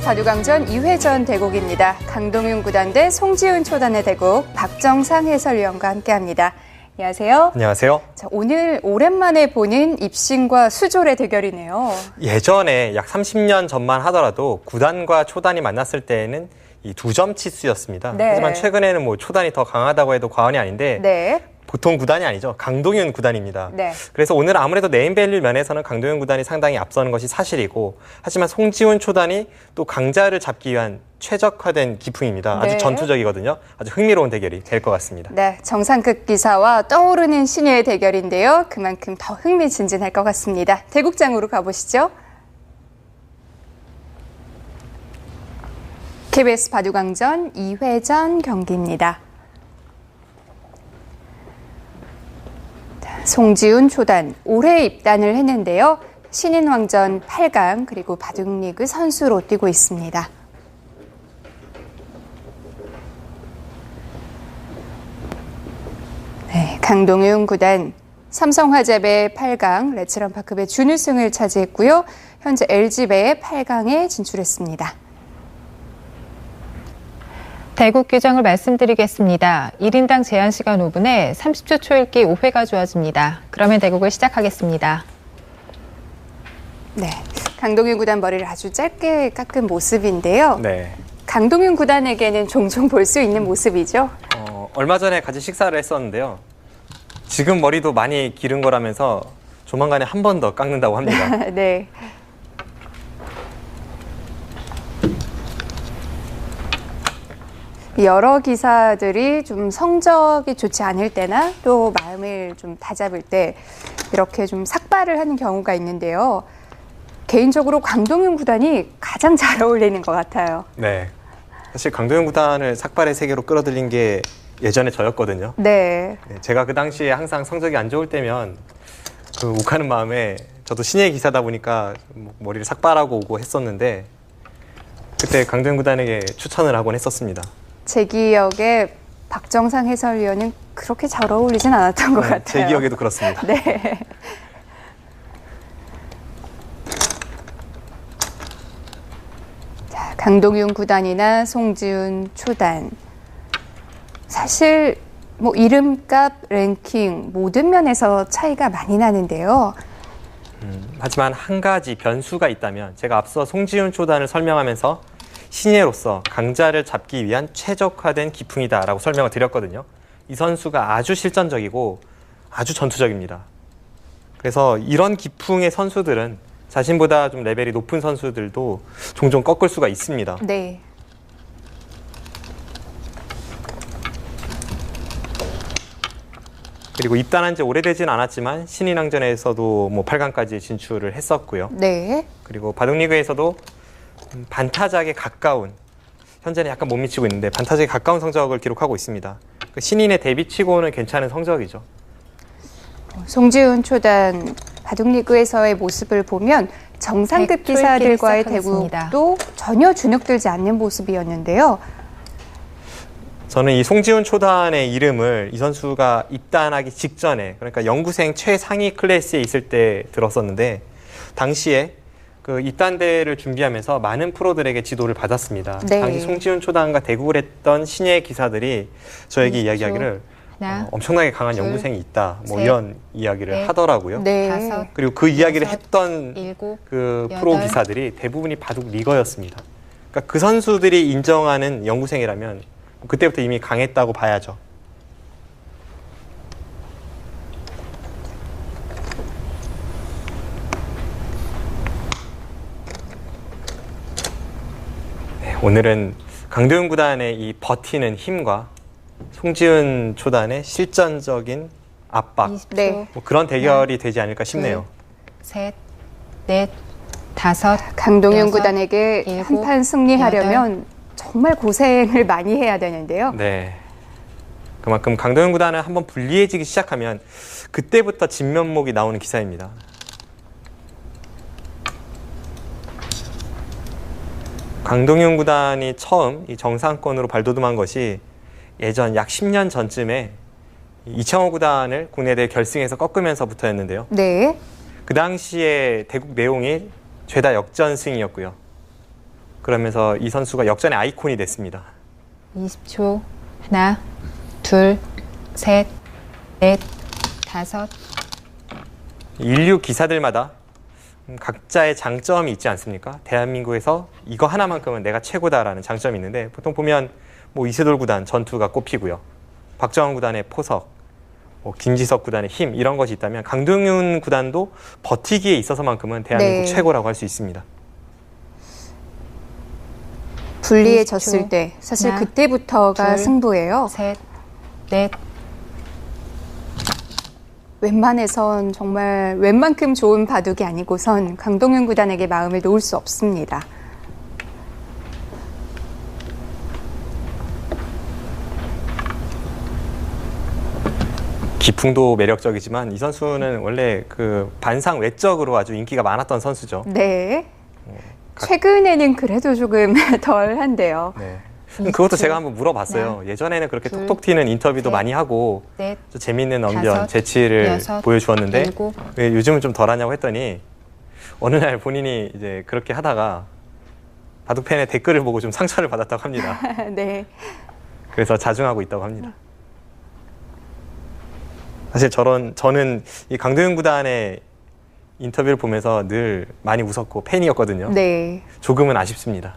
바둑왕전 2회전 대국입니다. 강동윤 구단 대 송지훈 초단의 대국, 박정상 해설위원과 함께합니다. 안녕하세요. 안녕하세요. 자, 오늘 오랜만에 보는 입신과 수졸의 대결이네요. 예전에 약 30년 전만 하더라도 구단과 초단이 만났을 때에는 이 2점 치수였습니다. 네. 하지만 최근에는 뭐 초단이 더 강하다고 해도 과언이 아닌데 네. 보통 구단이 아니죠. 강동윤 구단입니다. 네. 그래서 오늘 아무래도 네임밸류 면에서는 강동윤 구단이 상당히 앞서는 것이 사실이고, 하지만 송지훈 초단이 또 강자를 잡기 위한 최적화된 기풍입니다. 아주 네. 전투적이거든요. 아주 흥미로운 대결이 될 것 같습니다. 네, 정상급 기사와 떠오르는 신예의 대결인데요. 그만큼 더 흥미진진할 것 같습니다. 대국장으로 가보시죠. KBS 바둑왕전 2회전 경기입니다. 송지훈 초단, 올해 입단을 했는데요. 신인왕전 8강 그리고 바둑리그 선수로 뛰고 있습니다. 네, 강동윤 구단, 삼성화재배 8강, 레츠런파크배 준우승을 차지했고요. 현재 LG배 8강에 진출했습니다. 대국 규정을 말씀드리겠습니다. 1인당 제한 시간 5분에 30초 초읽기 5회가 주어집니다. 그러면 대국을 시작하겠습니다. 네, 강동윤 구단 머리를 아주 짧게 깎은 모습인데요. 네. 강동윤 구단에게는 종종 볼 수 있는 모습이죠. 얼마 전에 같이 식사를 했었는데요. 지금 머리도 많이 기른 거라면서 조만간에 한 번 더 깎는다고 합니다. 네. 여러 기사들이 좀 성적이 좋지 않을 때나 또 마음을 좀 다잡을 때 이렇게 좀 삭발을 하는 경우가 있는데요. 개인적으로 강동윤 구단이 가장 잘 어울리는 것 같아요. 네. 사실 강동윤 구단을 삭발의 세계로 끌어들인 게 예전에 저였거든요. 네. 제가 그 당시에 항상 성적이 안 좋을 때면 그 욱하는 마음에, 저도 신예 기사다 보니까 머리를 삭발하고 오고 했었는데, 그때 강동윤 구단에게 추천을 하곤 했었습니다. 제 기억에 박정상 해설위원은 그렇게 잘 어울리진 않았던 것 같아요. 제 기억에도 그렇습니다. 네. 자, 강동윤 구단이나 송지훈 초단. 사실 뭐 이름값, 랭킹 모든 면에서 차이가 많이 나는데요. 하지만 한 가지 변수가 있다면, 제가 앞서 송지훈 초단을 설명하면서 신예로서 강자를 잡기 위한 최적화된 기풍이다라고 설명을 드렸거든요. 이 선수가 아주 실전적이고 아주 전투적입니다. 그래서 이런 기풍의 선수들은 자신보다 좀 레벨이 높은 선수들도 종종 꺾을 수가 있습니다. 네. 그리고 입단한 지 오래되진 않았지만 신인왕전에서도 뭐 8강까지 진출을 했었고요. 네. 그리고 바둑리그에서도 반타작에 가까운, 현재는 약간 못 미치고 있는데 반타작에 가까운 성적을 기록하고 있습니다. 신인의 데뷔치고는 괜찮은 성적이죠. 송지훈 초단 바둑리그에서의 모습을 보면 정상급 기사들과의 대국도 전혀 주눅들지 않는 모습이었는데요. 저는 이 송지훈 초단의 이름을 이 선수가 입단하기 직전에, 그러니까 연구생 최상위 클래스에 있을 때 들었었는데, 당시에 그 입단대회를 준비하면서 많은 프로들에게 지도를 받았습니다. 네. 당시 송지훈 초단과 대국을 했던 신예 기사들이 저에게 이야기하기를 엄청나게 강한 연구생이 있다, 뭐 이런 이야기를 하더라고요. 네. 그리고 그 이야기를 했던 그 프로 8. 기사들이 대부분이 바둑 리거였습니다. 그러니까 그 선수들이 인정하는 연구생이라면 그때부터 이미 강했다고 봐야죠. 네, 오늘은 강동윤 구단의 이 버티는 힘과 송지훈 초단의 실전적인 압박, 20초, 네. 뭐 그런 대결이 되지 않을까 싶네요. 셋, 넷, 다섯, 강동윤 6, 구단에게 7, 한판 승리하려면 정말 고생을 많이 해야 되는데요. 네. 그만큼 강동윤 구단은 한번 불리해지기 시작하면 그때부터 진면목이 나오는 기사입니다. 강동윤 구단이 처음 이 정상권으로 발돋움한 것이 예전 약 10년 전쯤에 이창호 구단을 국내대회 결승에서 꺾으면서부터였는데요. 네. 그 당시에 대국 내용이 죄다 역전승이었고요. 그러면서 이 선수가 역전의 아이콘이 됐습니다. 20초. 하나, 둘, 셋, 넷, 다섯. 인류 기사들마다 각자의 장점이 있지 않습니까? 대한민국에서 이거 하나만큼은 내가 최고다라는 장점이 있는데 보통 보면 뭐 이세돌 구단 전투가 꼽히고요. 박정환 구단의 포석, 뭐 김지석 구단의 힘 이런 것이 있다면 강동윤 구단도 버티기에 있어서만큼은 대한민국 네. 최고라고 할 수 있습니다. 불리해졌을 20초. 때 사실 하나, 그때부터가 둘, 승부예요. 셋, 넷. 웬만해선 정말 웬만큼 좋은 바둑이 아니고선 강동윤 구단에게 마음을 놓을 수 없습니다. 기풍도 매력적이지만 이 선수는 원래 그 반상 외적으로 아주 인기가 많았던 선수죠. 네. 최근에는 그래도 조금 덜한데요. 네. 그것도 제가 한번 물어봤어요. 예전에는 그렇게 둘, 톡톡 튀는 인터뷰도 셋, 많이 하고 넷, 좀 재미있는 언변, 다섯, 재치를 여섯, 보여주었는데 일곱. 왜 요즘은 좀 덜하냐고 했더니 어느 날 본인이 이제 그렇게 하다가 바둑팬의 댓글을 보고 좀 상처를 받았다고 합니다. 네. 그래서 자중하고 있다고 합니다. 사실 저는 이 강도윤 구단의 인터뷰를 보면서 늘 많이 웃었고 팬이었거든요. 네. 조금은 아쉽습니다.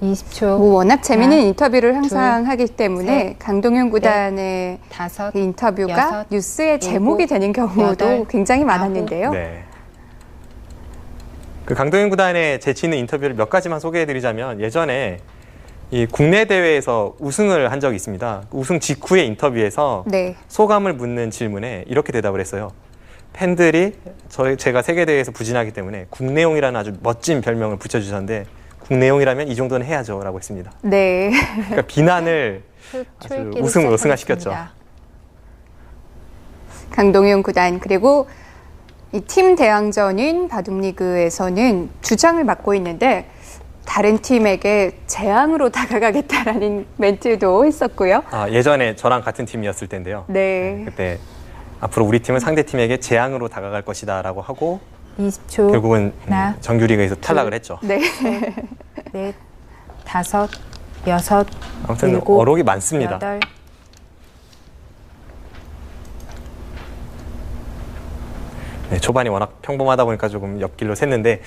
20초. 뭐 워낙 재미있는 하나, 인터뷰를 항상 하기 때문에 셋, 강동윤 구단의 다섯, 그 인터뷰가 여섯, 뉴스의 제목이 되는 경우도 여덟, 굉장히 많았는데요. 네. 그 강동윤 구단의 재치 있는 인터뷰를 몇 가지만 소개해드리자면 예전에 이 국내 대회에서 우승을 한 적이 있습니다. 우승 직후의 인터뷰에서 네. 소감을 묻는 질문에 이렇게 대답을 했어요. 팬들이 제가 세계대회에서 부진하기 때문에 국내용이라는 아주 멋진 별명을 붙여주셨는데 국내용이라면 이 정도는 해야죠 라고 했습니다. 네. 그러니까 비난을 아주 초읽기를 우승으로 승화시켰죠. 시작하겠습니다. 강동윤 구단 그리고 이 팀 대항전인 바둑리그에서는 주장을 맡고 있는데 다른 팀에게 재앙으로 다가가겠다라는 멘트도 했었고요. 예전에 저랑 같은 팀이었을 텐데요. 네. 그때 앞으로 우리 팀은 상대 팀에게 재앙으로 다가갈 것이다 라고 하고 20초. 결국은 하나, 정규리그에서 탈락을 했죠. 네. 넷, 다섯, 여섯, 아무튼 일곱, 어록이 많습니다. 여덟. 네, 초반이 워낙 평범하다 보니까 조금 옆길로 샜는데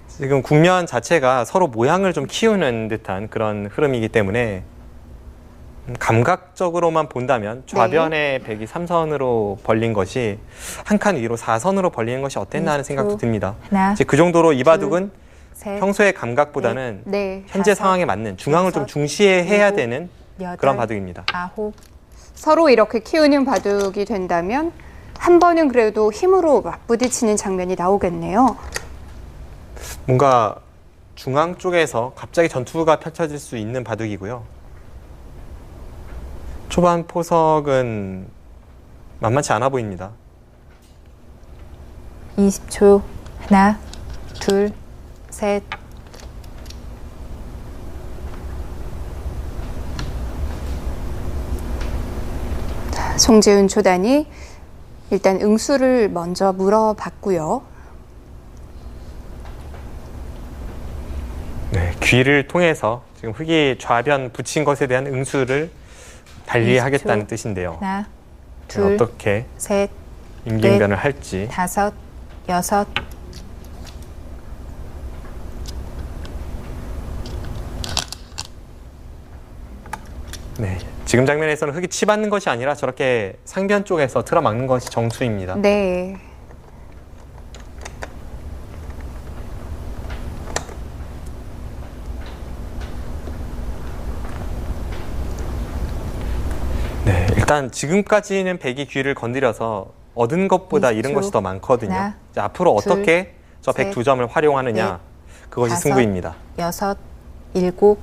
지금 국면 자체가 서로 모양을 좀 키우는 듯한 그런 흐름이기 때문에 감각적으로만 본다면 좌변의 백이 3선으로 벌린 것이 한 칸 위로 4선으로 벌리는 것이 어땠나 하는 생각도 듭니다. 하나, 이제 그 정도로 이 바둑은 셋, 평소의 감각보다는 네. 현재 다섯, 상황에 맞는 중앙을 좀 여섯, 중시해야 일곱, 되는 여덟, 그런 바둑입니다. 아홉. 서로 이렇게 키우는 바둑이 된다면 한 번은 그래도 힘으로 맞부딪히는 장면이 나오겠네요. 뭔가 중앙 쪽에서 갑자기 전투가 펼쳐질 수 있는 바둑이고요. 초반 포석은 만만치 않아 보입니다. 20초. 하나, 둘, 셋. 송재훈 초단이 일단 응수를 먼저 물어봤고요. 네, 귀를 통해서 지금 흙이 좌변 붙인 것에 대한 응수를 달리하겠다는 20초. 뜻인데요. 하나, 둘, 어떻게 셋, 임기응변을 할지. 다섯, 여섯. 네, 지금 장면에서는 흙이 치받는 것이 아니라 저렇게 상변 쪽에서 틀어막는 것이 정수입니다. 네. 네, 일단 지금까지는 백이 귀를 건드려서 얻은 것보다 20초. 잃은 것이 더 많거든요. 하나, 이제 앞으로 둘, 어떻게 저 백 셋, 두 점을 활용하느냐, 넷, 그것이 다섯, 승부입니다. 여섯, 일곱,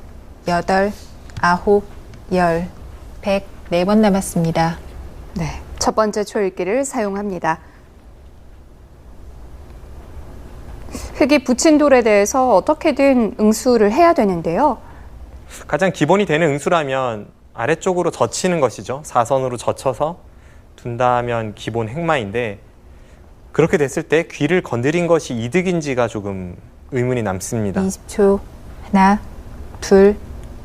여덟, 아홉, 열. 104번 남았습니다. 네. 첫 번째 초읽기를 사용합니다. 흙이 붙인 돌에 대해서 어떻게든 응수를 해야 되는데요. 가장 기본이 되는 응수라면 아래쪽으로 젖히는 것이죠. 4선으로 젖혀서 둔다면 기본 행마인데 그렇게 됐을 때 귀를 건드린 것이 이득인지가 조금 의문이 남습니다. 20초. 하나, 둘,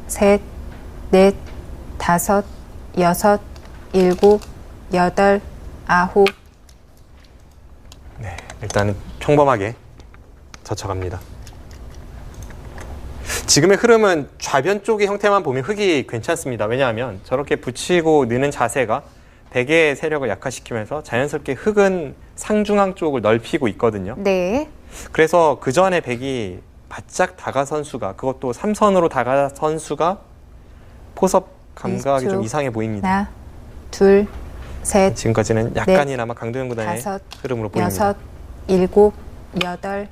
셋, 넷, 다섯, 여섯, 일곱, 여덟, 아홉. 네, 일단은 평범하게 젖혀갑니다. 지금의 흐름은 좌변 쪽의 형태만 보면 흙이 괜찮습니다. 왜냐하면 저렇게 붙이고 느는 자세가 백의 세력을 약화시키면서 자연스럽게 흙은 상중앙 쪽을 넓히고 있거든요. 네. 그래서 그 전에 백이 바짝 다가선 수가, 그것도 3선으로 다가선 수가 포섭 감각이 20초. 좀 이상해 보입니다. 하나, 둘, 셋, 지금까지는 약간이나마 강도현 구단의 다섯, 흐름으로 보입니다. 여섯, 일곱, 여덟.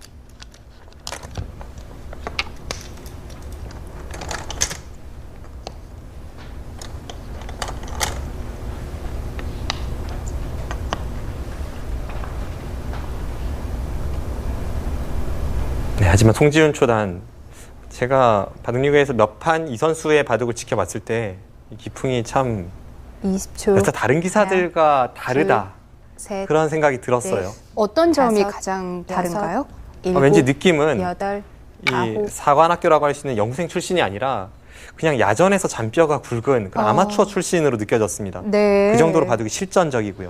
네, 하지만 송지훈 초단, 제가 바둑리그에서 몇 판 이 선수의 바둑을 지켜봤을 때 이 기풍이 참 20초. 여타 다른 기사들과 다르다, 셋, 그런 생각이 들었어요. 어떤 점이 다섯, 가장 여섯, 다른가요? 일곱, 왠지 느낌은 여덟, 이 아홉. 사관학교라고 할 수 있는 영생 출신이 아니라 그냥 야전에서 잔뼈가 굵은 그런 아마추어 출신으로 느껴졌습니다. 네. 그 정도로 바둑이 실전적이고요.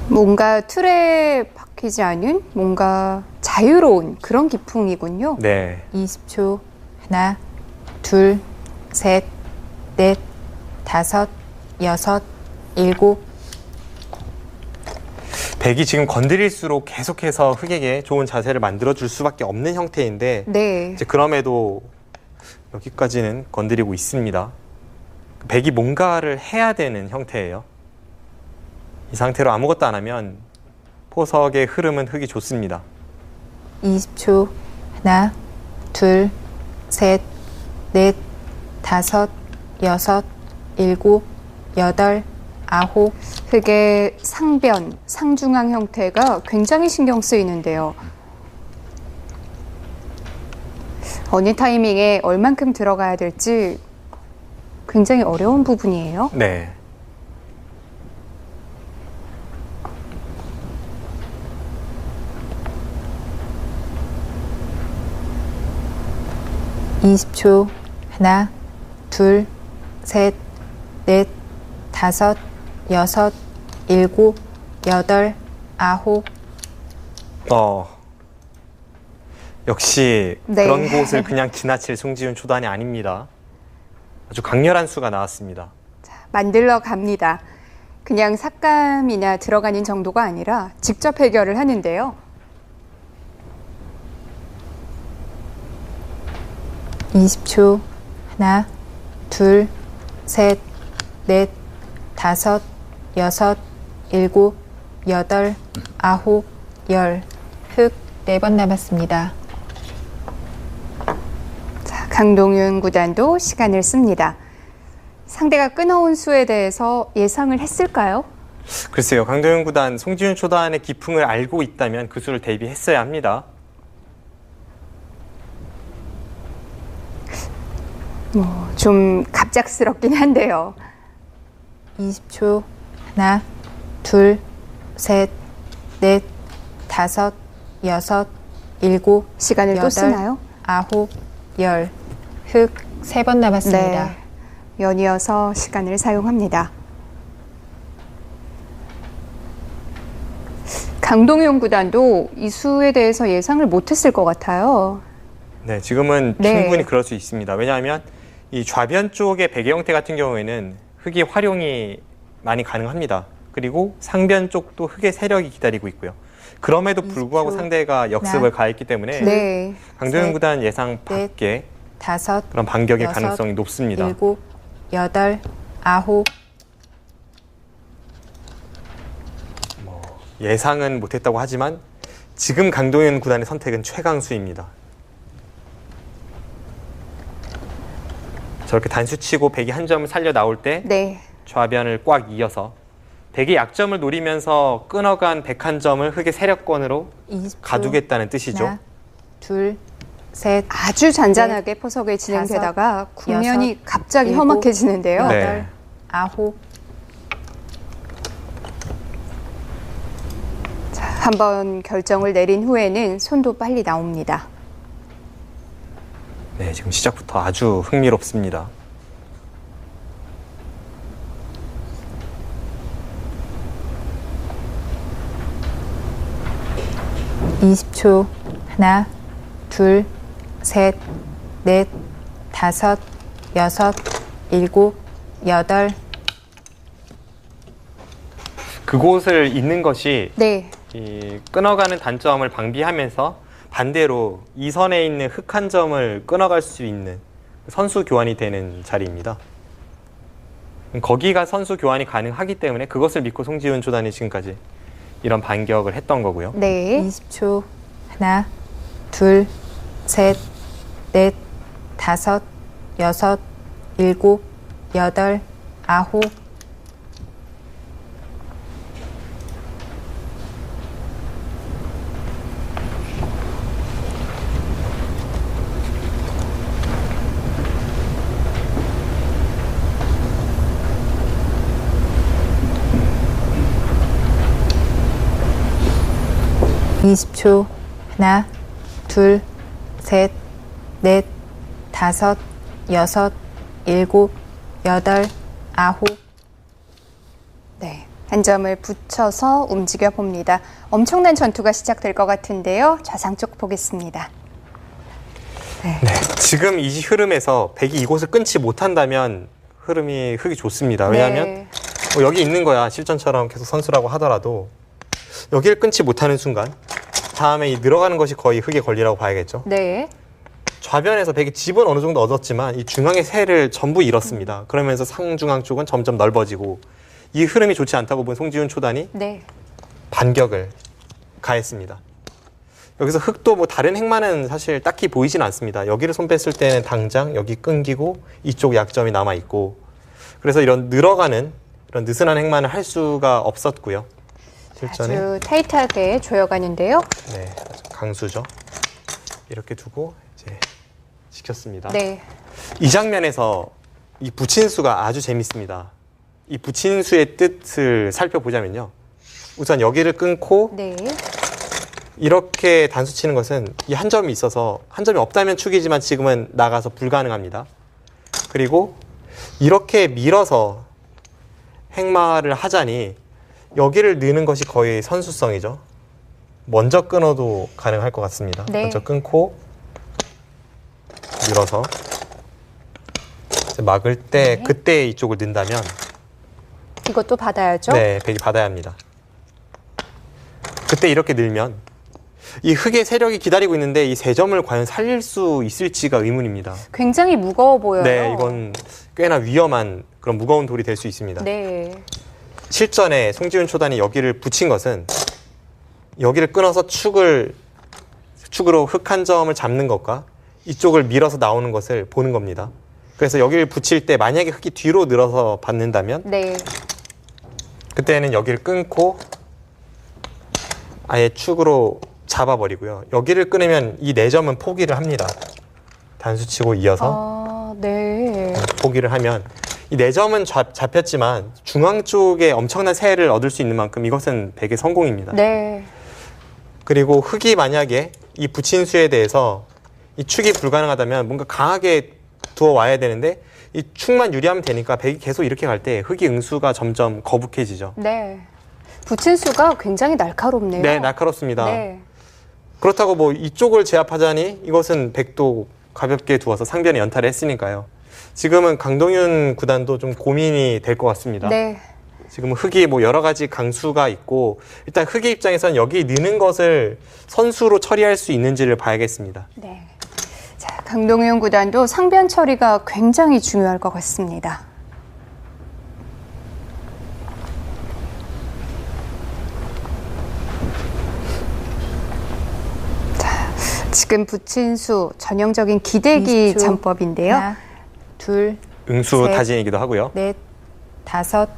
뭔가 틀에 박히지 않은 뭔가 자유로운 그런 기풍이군요. 네, 20초. 하나, 둘, 셋, 넷, 다섯, 여섯, 일곱. 백이 지금 건드릴수록 계속해서 흙에게 좋은 자세를 만들어줄 수밖에 없는 형태인데 네. 이제 그럼에도 여기까지는 건드리고 있습니다. 백이 뭔가를 해야 되는 형태예요. 이 상태로 아무것도 안 하면 포석의 흐름은 흙이 좋습니다. 20초. 하나, 둘, 셋, 넷, 다섯, 여섯, 일곱, 여덟, 아홉. 흙의 상변, 상중앙 형태가 굉장히 신경 쓰이는데요. 어느 타이밍에 얼만큼 들어가야 될지 굉장히 어려운 부분이에요. 네. 이십 초. 하나, 둘, 셋, 넷, 다섯, 여섯, 일곱, 여덟, 아홉. 역시 네. 그런 곳을 그냥 지나칠 송지훈 초단이 아닙니다. 아주 강렬한 수가 나왔습니다. 만들러 갑니다. 그냥 삭감이나 들어가는 정도가 아니라 직접 해결을 하는데요. 20초. 하나, 둘, 셋, 넷, 다섯, 여섯, 일곱, 여덟, 아홉, 열. 흙 4번 남았습니다. 자, 강동윤 구단도 시간을 씁니다. 상대가 끊어온 수에 대해서 예상을 했을까요? 글쎄요, 강도현 구단, 송지훈 초단의 기풍을 알고 있다면 그 수를 대비했어야 합니다. 좀 갑작스럽긴 한데요. 20초. 하나, 둘, 셋, 넷, 다섯, 여섯, 일곱, 시간을 또 여덟, 쓰나요? 아홉, 열. 흙 3번 남았습니다. 네. 연이어서 시간을 사용합니다. 강동윤 구단도 이 수에 대해서 예상을 못했을 것 같아요. 네, 지금은 네. 충분히 그럴 수 있습니다. 왜냐하면 이 좌변 쪽의 베개 형태 같은 경우에는 흙이 활용이 많이 가능합니다. 그리고 상변 쪽도 흙의 세력이 기다리고 있고요. 그럼에도 불구하고 20초. 상대가 역습을 가했기 때문에 네. 강도현 셋, 구단 예상 밖의 다섯, 그런 반격의 여섯, 가능성이 높습니다. 일곱, 여덟, 아홉. 예상은 못했다고 하지만 지금 강도현 구단의 선택은 최강수입니다. 저렇게 단수치고 백이 한 점을 살려 나올 때 네. 좌변을 꽉 이어서 백의 약점을 노리면서 끊어간 백 한 점을 흙의 세력권으로 20초. 가두겠다는 뜻이죠. 하나, 둘, 셋, 아주 잔잔하게 포석에 진행되다가 국면이 여섯, 갑자기 일곱, 험악해지는데요. 네. 여덟, 아홉. 한번 결정을 내린 후에는 손도 빨리 나옵니다. 네, 지금 시작부터 아주 흥미롭습니다. (20초) 하나, 둘, 셋, 넷, 다섯, 여섯, 일곱, 여덟. 그곳을 잇는 것이 네, 이 끊어가는 단점을 방비하면서 반대로 이 선에 있는 흙 한 점을 끊어갈 수 있는 선수 교환이 되는 자리입니다. 거기가 선수 교환이 가능하기 때문에 그것을 믿고 송지훈 초단이 지금까지 이런 반격을 했던 거고요. 네. 20초 하나, 둘, 셋, 넷, 다섯, 여섯, 일곱, 여덟, 아홉. (20초) 하나, 둘, 셋, 넷, 다섯, 여섯, 일곱, 여덟, 아홉. 네. 한 점을 붙여서 움직여 봅니다. 엄청난 전투가 시작될 것 같은데요. 좌상 쪽 보겠습니다. 네, 지금 이 흐름에서 백이 이곳을 끊지 못한다면 흙이 좋습니다. 왜냐하면 네. 여기 있는 거야. 실전처럼 계속 선수라고 하더라도 여기를 끊지 못하는 순간 다음에 이 늘어가는 것이 거의 흙의 권리라고 봐야겠죠. 네. 좌변에서 백이 집은 어느 정도 얻었지만 이 중앙의 세를 전부 잃었습니다. 그러면서 상중앙 쪽은 점점 넓어지고 이 흐름이 좋지 않다고 본 송지훈 초단이 네. 반격을 가했습니다. 여기서 흙도 뭐 다른 행마는 사실 딱히 보이진 않습니다. 여기를 손 뺐을 때는 당장 여기 끊기고 이쪽 약점이 남아있고 그래서 이런 늘어가는 이런 느슨한 행마는 할 수가 없었고요. 실전에 아주 타이트하게 조여가는데요. 네, 아주 강수죠. 이렇게 두고 이제 지켰습니다. 네. 이 장면에서 이 부친수가 아주 재밌습니다. 이 부친수의 뜻을 살펴보자면요. 우선 여기를 끊고 네. 이렇게 단수 치는 것은 이 한 점이 있어서 한 점이 없다면 축이지만 지금은 나가서 불가능합니다. 그리고 이렇게 밀어서 행마를 하자니 여기를 넣는 것이 거의 선수성이죠. 먼저 끊어도 가능할 것 같습니다. 네. 먼저 끊고 밀어서 이제 막을 때 네. 그때 이쪽을 넣는다면 이것도 받아야죠. 네, 백이 받아야 합니다. 그때 이렇게 늘면 이 흙의 세력이 기다리고 있는데 이 세 점을 과연 살릴 수 있을지가 의문입니다. 굉장히 무거워 보여요. 네, 이건 꽤나 위험한 그런 무거운 돌이 될 수 있습니다. 네. 실전에 송지훈 초단이 여기를 붙인 것은 여기를 끊어서 축으로 흙 한 점을 잡는 것과 이쪽을 밀어서 나오는 것을 보는 겁니다. 그래서 여기를 붙일 때 만약에 흙이 뒤로 늘어서 받는다면 네. 그때는 여기를 끊고 아예 축으로 잡아버리고요. 여기를 끊으면 이 네 점은 포기를 합니다. 단수치고 이어서 네. 포기를 하면 이 네 점은 잡혔지만 중앙 쪽에 엄청난 세를 얻을 수 있는 만큼 이것은 백의 성공입니다. 네. 그리고 흙이 만약에 이 부친수에 대해서 이 축이 불가능하다면 뭔가 강하게 두어 와야 되는데 이 축만 유리하면 되니까 백이 계속 이렇게 갈 때 흙의 응수가 점점 거북해지죠. 네. 부친수가 굉장히 날카롭네요. 네, 날카롭습니다. 네. 그렇다고 뭐 이쪽을 제압하자니 이것은 백도 가볍게 두어서 상변에 연타를 했으니까요. 지금은 강동윤 구단도 좀 고민이 될 것 같습니다. 네. 지금 흙이 뭐 여러 가지 강수가 있고 일단 흙의 입장에서는 여기 느는 것을 선수로 처리할 수 있는지를 봐야겠습니다. 네. 자, 강동윤 구단도 상변 처리가 굉장히 중요할 것 같습니다. 자, 지금 부친수 전형적인 기대기 20초. 전법인데요. 하나, 둘, 응수 셋, 타진이기도 하고요. 넷, 다섯,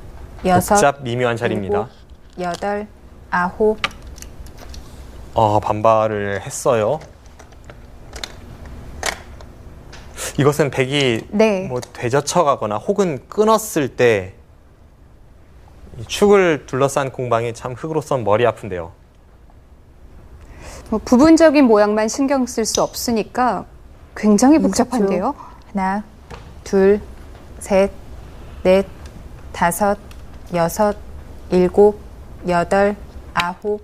여섯, 복잡 미묘한 자리입니다. 일곱, 여덟, 아홉. 반발을 했어요. 이것은 백이 네. 뭐 되젖혀가거나 혹은 끊었을 때 이 축을 둘러싼 공방이 참 흙으로선 머리 아픈데요. 뭐 부분적인 모양만 신경 쓸 수 없으니까 굉장히 복잡한데요. 하나, 둘, 셋, 넷, 다섯, 여섯, 일곱, 여덟, 아홉.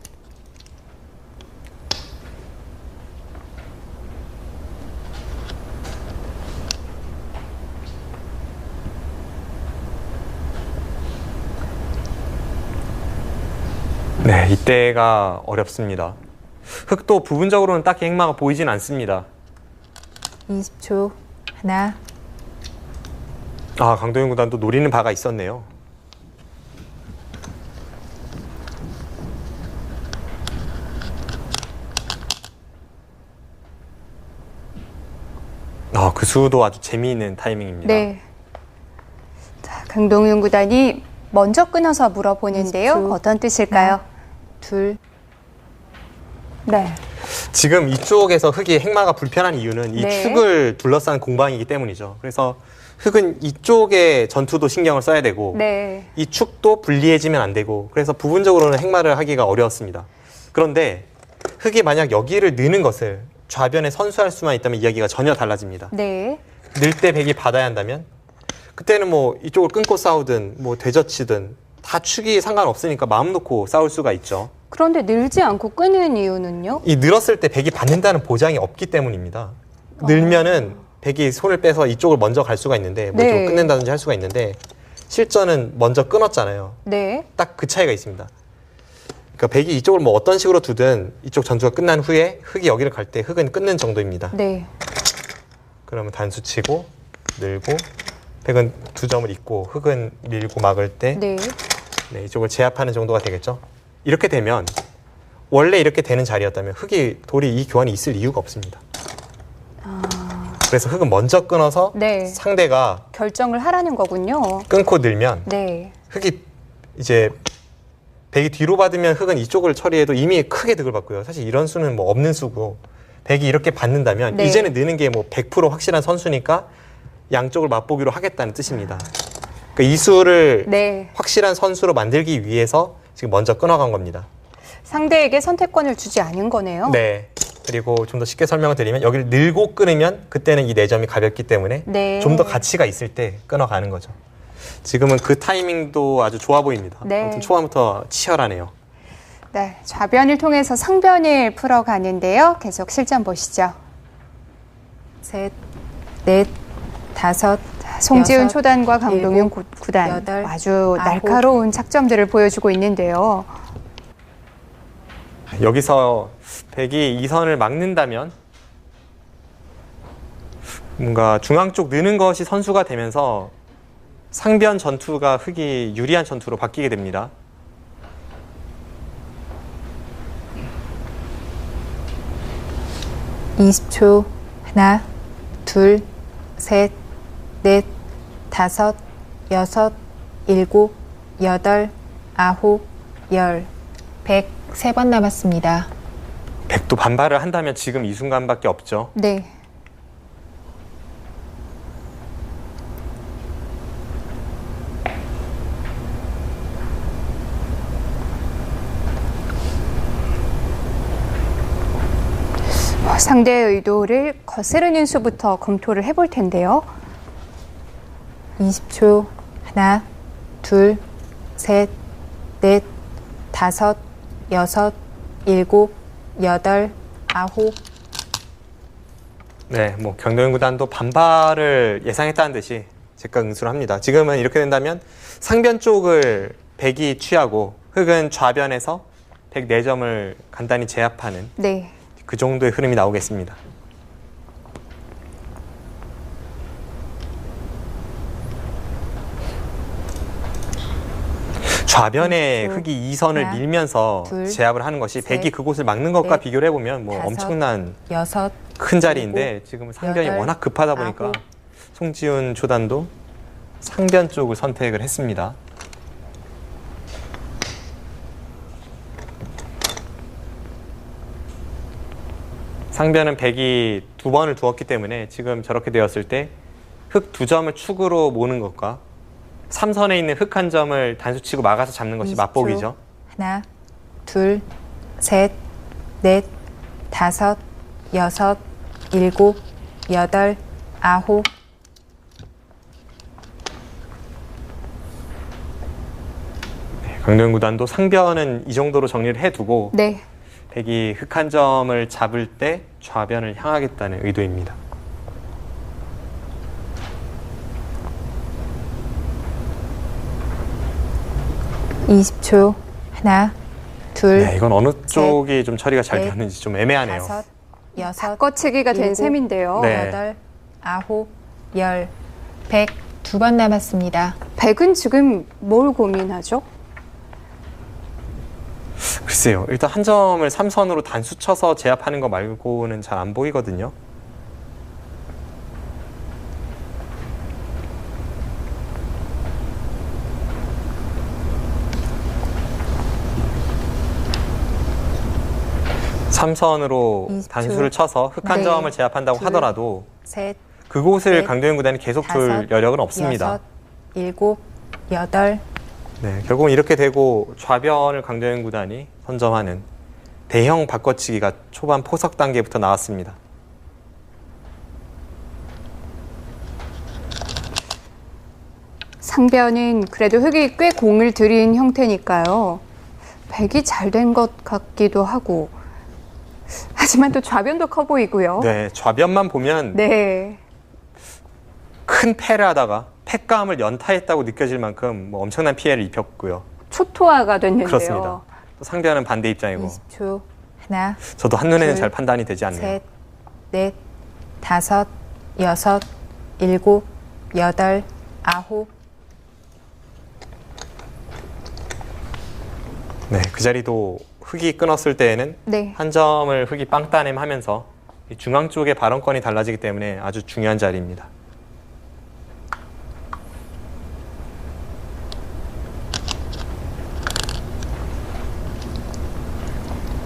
네, 이때가 어렵습니다. 흙도 부분적으로는 딱히 행마가 보이진 않습니다. 20초. 하나, 아, 강동윤 구단도 노리는 바가 있었네요. 아, 그 수도 아주 재미있는 타이밍입니다. 네. 자, 강동윤 구단이 먼저 끊어서 물어보는데요. 20초. 어떤 뜻일까요? 둘. 네. 지금 이쪽에서 흙이 행마가 불편한 이유는 이 네. 축을 둘러싼 공방이기 때문이죠. 그래서 흙은 이쪽에 전투도 신경을 써야 되고 네. 이 축도 불리해지면 안 되고 그래서 부분적으로는 행마를 하기가 어려웠습니다. 그런데 흙이 만약 여기를 느는 것을 좌변에 선수할 수만 있다면 이야기가 전혀 달라집니다. 네. 늘 때 백이 받아야 한다면 그때는 뭐 이쪽을 끊고 싸우든 뭐 되젖히든 다 축이 상관없으니까 마음 놓고 싸울 수가 있죠. 그런데 늘지 않고 끄는 이유는요? 이 늘었을 때 백이 받는다는 보장이 없기 때문입니다. 늘면은 백이 손을 빼서 이쪽을 먼저 갈 수가 있는데 뭐 네. 이쪽을 끝낸다든지 할 수가 있는데 실전은 먼저 끊었잖아요. 네. 딱 그 차이가 있습니다. 그러니까 백이 이쪽을 뭐 어떤 식으로 두든 이쪽 전투가 끝난 후에 흙이 여기를 갈 때 흙은 끊는 정도입니다. 네. 그러면 단수 치고 늘고 백은 두 점을 잇고 흙은 밀고 막을 때 네. 네, 이쪽을 제압하는 정도가 되겠죠. 이렇게 되면 원래 이렇게 되는 자리였다면 흙이 돌이 이 교환이 있을 이유가 없습니다. 그래서 흙은 먼저 끊어서 네. 상대가 결정을 하라는 거군요. 끊고 늘면 네. 흙이 이제 백이 뒤로 받으면 흙은 이쪽을 처리해도 이미 크게 득을 받고요. 사실 이런 수는 뭐 없는 수고 백이 이렇게 받는다면 네. 이제는 느는 게 뭐 100% 확실한 선수니까 양쪽을 맛보기로 하겠다는 뜻입니다. 그러니까 이 수를 네. 확실한 선수로 만들기 위해서 지금 먼저 끊어간 겁니다. 상대에게 선택권을 주지 않은 거네요. 네. 그리고 좀 더 쉽게 설명을 드리면 여기를 늘고 끊으면 그때는 이 4점이 가볍기 때문에 네. 좀 더 가치가 있을 때 끊어가는 거죠. 지금은 그 타이밍도 아주 좋아 보입니다. 네. 아무튼 초반부터 치열하네요. 네. 좌변을 통해서 상변을 풀어가는데요. 계속 실전 보시죠. 셋, 넷, 다섯, 송지훈 여섯, 초단과 강동윤 일곱, 구단 여덟, 아주 아홉. 날카로운 작점들을 보여주고 있는데요. 여기서 백이 이 선을 막는다면 뭔가 중앙 쪽 느는 것이 선수가 되면서 상변 전투가 흙이 유리한 전투로 바뀌게 됩니다. (20초) 하나, 둘, 셋, 넷, 다섯, 여섯, 일곱, 여덟, 아홉, 열. 103번 남았습니다. 백도 반발을 한다면 지금 이 순간밖에 없죠. 네. 상대의 의도를 거스르는 수부터 검토를 해볼 텐데요. 20초. 하나, 둘, 셋, 넷, 다섯, 여섯, 일곱, 여덟, 아홉. 네, 뭐 경동윤 구단도 반발을 예상했다는 듯이 즉각 응수를 합니다. 지금은 이렇게 된다면 상변 쪽을 백이 취하고 흙은 좌변에서 백 4점을 간단히 제압하는 네. 그 정도의 흐름이 나오겠습니다. 좌변에 둘, 흙이 이 선을 하나, 밀면서 둘, 제압을 하는 것이 셋, 백이 그곳을 막는 것과 넷, 비교를 해보면 뭐 다섯, 엄청난 여섯, 큰 자리인데 지금은 상변이 여덟, 워낙 급하다 보니까 아홉. 송지훈 초단도 상변 쪽을 선택을 했습니다. 상변은 백이 2번을 두었기 때문에 지금 저렇게 되었을 때 흙 2점을 축으로 모는 것과 3선에 있는 흙 1점을 단수치고 막아서 잡는 것이 20초. 맛보기죠. 하나, 둘, 셋, 넷, 5, 6, 7, 8, 9. 강도현 구단도 상변은 이 정도로 정리를 해두고 네. 백이 흑한 점을 잡을 때 좌변을 향하겠다는 의도입니다. (20초) 하나, 둘, 네, 이건 어느 쪽이 좀 처리가 잘 넷, 되었는지 좀 애매하네요. 5, 6, 바꿔치기가 된 7, 셈인데요. 네. 8, 9, 10, 100. 2번 남았습니다. 백은 지금 뭘 고민하죠? 글쎄요. 일단 한 점을 3선으로 단수 쳐서 제압하는 거 말고는 잘 안 보이거든요. 삼선으로 20초. 단수를 쳐서 흑한 네. 점을 제압한다고 둘, 하더라도 셋, 그곳을 넷, 강도현 구단이 계속 둘 다섯, 여력은 없습니다. 6, 7, 8. 네, 결국은 이렇게 되고 좌변을 강도현 구단이 선점하는 대형 바꿔치기가 초반 포석 단계부터 나왔습니다. 상변은 그래도 흑이 꽤 공을 들인 형태니까요. 백이 잘 된 것 같기도 하고. 하지만 또 좌변도 커 보이고요. 네, 좌변만 보면 네. 큰 패를 하다가 패감을 연타했다고 느껴질 만큼 뭐 엄청난 피해를 입혔고요. 초토화가 됐는데요. 그렇습니다. 또 상대하는 반대 입장이고 20초. 하나, 저도 한눈에는 둘, 잘 판단이 되지 않네요. 셋, 넷, 5, 6, 7, 8, 9. 네, 그 자리도 흑이 끊었을 때에는 네. 한 점을 흑이 빵 따냄하면서 이 중앙 쪽의 발언권이 달라지기 때문에 아주 중요한 자리입니다.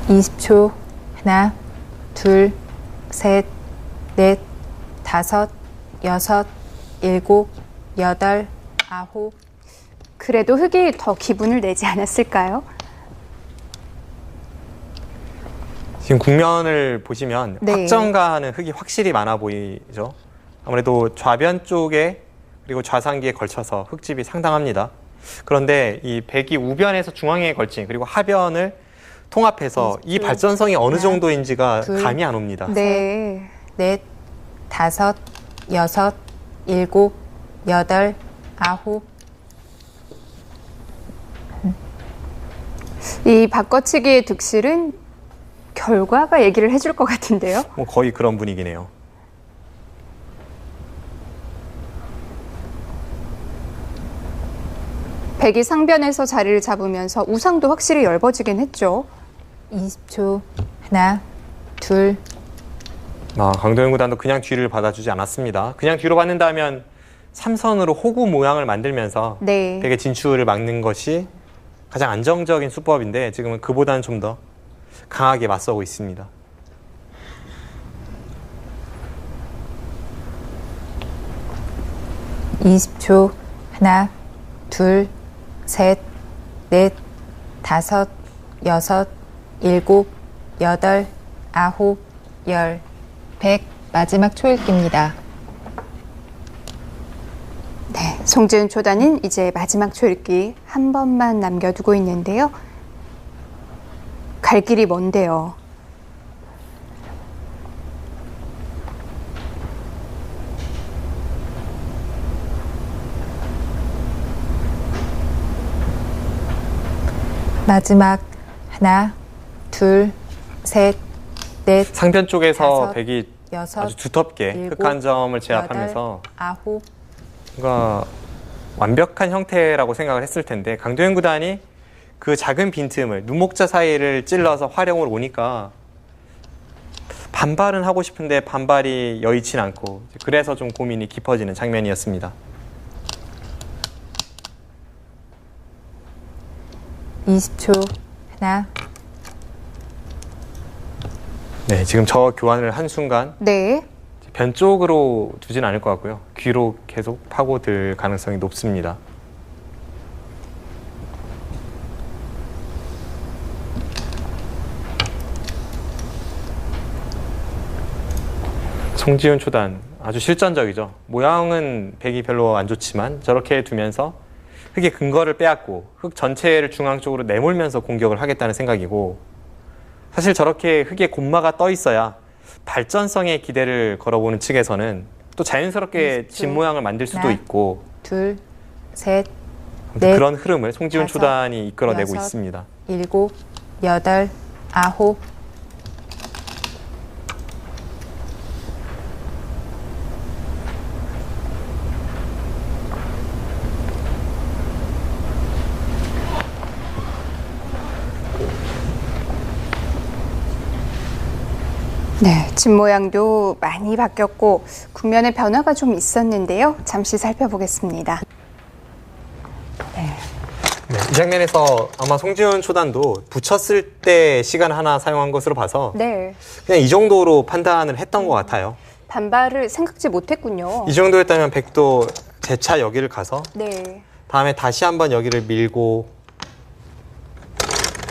(20초) 하나, 둘, 셋, 넷, 5, 6, 7, 8, 9. 그래도 흑이 더 기분을 내지 않았을까요? 지금 국면을 보시면 네. 확정가는 흑이 확실히 많아 보이죠. 아무래도 좌변 쪽에 그리고 좌상기에 걸쳐서 흑집이 상당합니다. 그런데 이 백이 우변에서 중앙에 걸친 그리고 하변을 통합해서 이 발전성이 어느 하나, 정도인지가 둘, 감이 안 옵니다. 네. 넷, 5, 6, 7, 8, 9. 이 바꿔치기의 득실은 결과가 얘기를 해줄 것 같은데요. 뭐 거의 그런 분위기네요. 백이 상변에서 자리를 잡으면서 우상도 확실히 엷어지긴 했죠. 20초. 하나, 둘, 강도현 구단도 그냥 뒤를 받아주지 않았습니다. 그냥 뒤로 받는다면 3선으로 호구 모양을 만들면서 네. 백의 진출을 막는 것이 가장 안정적인 수법인데 지금은 그보다는 좀 더 강하게 맞서고 있습니다. (20초) 하나, 둘, 셋, 넷, 5, 6, 7, 8, 9, 10, 100. 마지막 초읽기입니다. 네, 송지은 초단은 이제 마지막 초읽기 한 번만 남겨두고 있는데요. 갈 길이 먼데요. 마지막 하나, 둘, 셋, 넷, 상변 쪽에서 다섯, 백이 여섯, 아주 두텁게 일곱, 흑한 점을 제압하면서 아홉. 뭔가 완벽한 형태라고 생각을 했을 텐데 강도현 구단이 그 작은 빈틈을 눈목자 사이를 찔러서 활용을 오니까 반발은 하고 싶은데 반발이 여의치 않고 그래서 좀 고민이 깊어지는 장면이었습니다. 20초 하나, 네, 지금 저 교환을 한 순간 네. 변 쪽으로 두진 않을 것 같고요. 귀로 계속 파고들 가능성이 높습니다. 송지훈 초단 아주 실전적이죠. 모양은 백이 별로 안 좋지만 저렇게 두면서 흙의 근거를 빼앗고 흙 전체를 중앙 쪽으로 내몰면서 공격을 하겠다는 생각이고, 사실 저렇게 흙에 곰마가 떠 있어야 발전성에 기대를 걸어보는 측에서는 또 자연스럽게 집 모양을 만들 수도 하나, 있고, 둘, 셋, 넷, 그런 흐름을 송지훈 다섯, 초단이 이끌어내고 여섯, 있습니다. 7, 8, 9. 네, 집 모양도 많이 바뀌었고 국면의 변화가 좀 있었는데요. 잠시 살펴보겠습니다. 네, 이 장면에서 아마 송지훈 초단도 붙였을 때 시간 하나 사용한 것으로 봐서 네, 그냥 이 정도로 판단을 했던 것 같아요. 반발을 생각지 못했군요. 이 정도였다면 백도 재차 여기를 가서 네, 다음에 다시 한번 여기를 밀고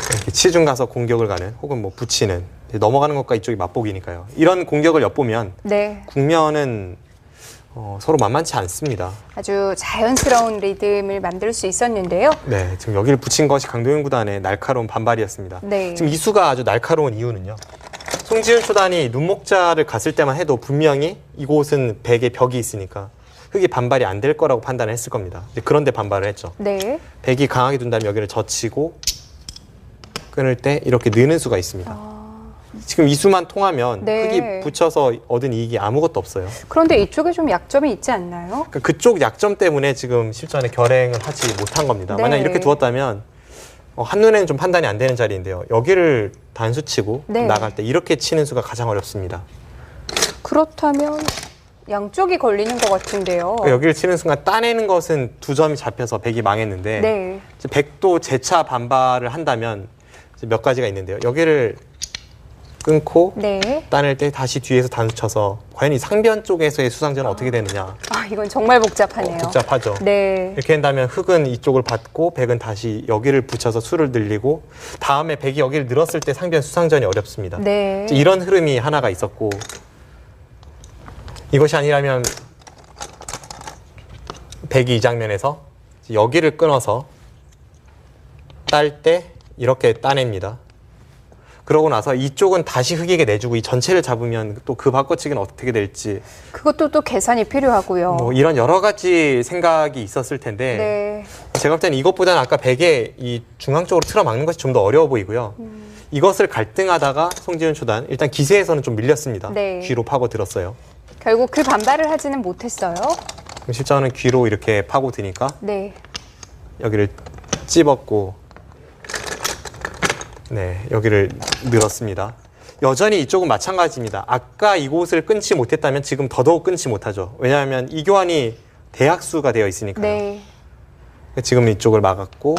이렇게 치중 가서 공격을 가는, 혹은 뭐 붙이는, 넘어가는 것과 이쪽이 맞보기니까요. 이런 공격을 엿보면 네, 국면은 서로 만만치 않습니다. 아주 자연스러운 리듬을 만들 수 있었는데요. 네, 지금 여기를 붙인 것이 강동윤 구단의 날카로운 반발이었습니다. 네, 지금 이 수가 아주 날카로운 이유는요. 송지훈 초단이 눈목자를 갔을 때만 해도 분명히 이곳은 백의 벽이 있으니까 흙이 반발이 안 될 거라고 판단을 했을 겁니다. 그런데 반발을 했죠. 네, 백이 강하게 둔다면 여기를 젖히고 끊을 때 이렇게 느는 수가 있습니다. 지금 이 수만 통하면 네. 흙이 붙여서 얻은 이익이 아무것도 없어요. 그런데 이쪽에 좀 약점이 있지 않나요? 그러니까 그쪽 약점 때문에 지금 실전에 결행을 하지 못한 겁니다. 네. 만약 이렇게 두었다면 한눈에는 좀 판단이 안 되는 자리인데요. 여기를 단수 치고 네. 나갈 때 이렇게 치는 수가 가장 어렵습니다. 그렇다면 양쪽이 걸리는 것 같은데요. 그러니까 여기를 치는 순간 따내는 것은 두 점이 잡혀서 백이 망했는데, 네, 이제 백도 재차 반발을 한다면 이제 몇 가지가 있는데요. 여기를 끊고 네. 따낼 때 다시 뒤에서 단수 쳐서 과연 이 상변 쪽에서의 수상전은 어떻게 되느냐. 아, 이건 정말 복잡하네요. 복잡하죠. 네, 이렇게 한다면 흙은 이쪽을 받고 백은 다시 여기를 붙여서 수를 늘리고, 다음에 백이 여기를 늘었을 때 상변 수상전이 어렵습니다. 네. 이런 흐름이 하나가 있었고, 이것이 아니라면 백이 이 장면에서 여기를 끊어서 딸 때 이렇게 따냅니다. 그러고 나서 이쪽은 다시 흙에게 내주고 이 전체를 잡으면 또 그 바꿔치기는 어떻게 될지, 그것도 또 계산이 필요하고요. 뭐 이런 여러 가지 생각이 있었을 텐데, 네, 제가 볼 때는 이것보다는 아까 백에 이 중앙 쪽으로 틀어막는 것이 좀 더 어려워 보이고요. 이것을 갈등하다가 송지훈 초단, 일단 기세에서는 좀 밀렸습니다. 네. 귀로 파고 들었어요. 결국 그 반발을 하지는 못했어요. 그럼 실전은 귀로 이렇게 파고 드니까 네, 여기를 찝었고, 네, 여기를 늘었습니다. 여전히 이쪽은 마찬가지입니다. 아까 이곳을 끊지 못했다면 지금 더더욱 끊지 못하죠. 왜냐하면 이 교환이 대약수가 되어 있으니까요. 네. 지금 이쪽을 막았고,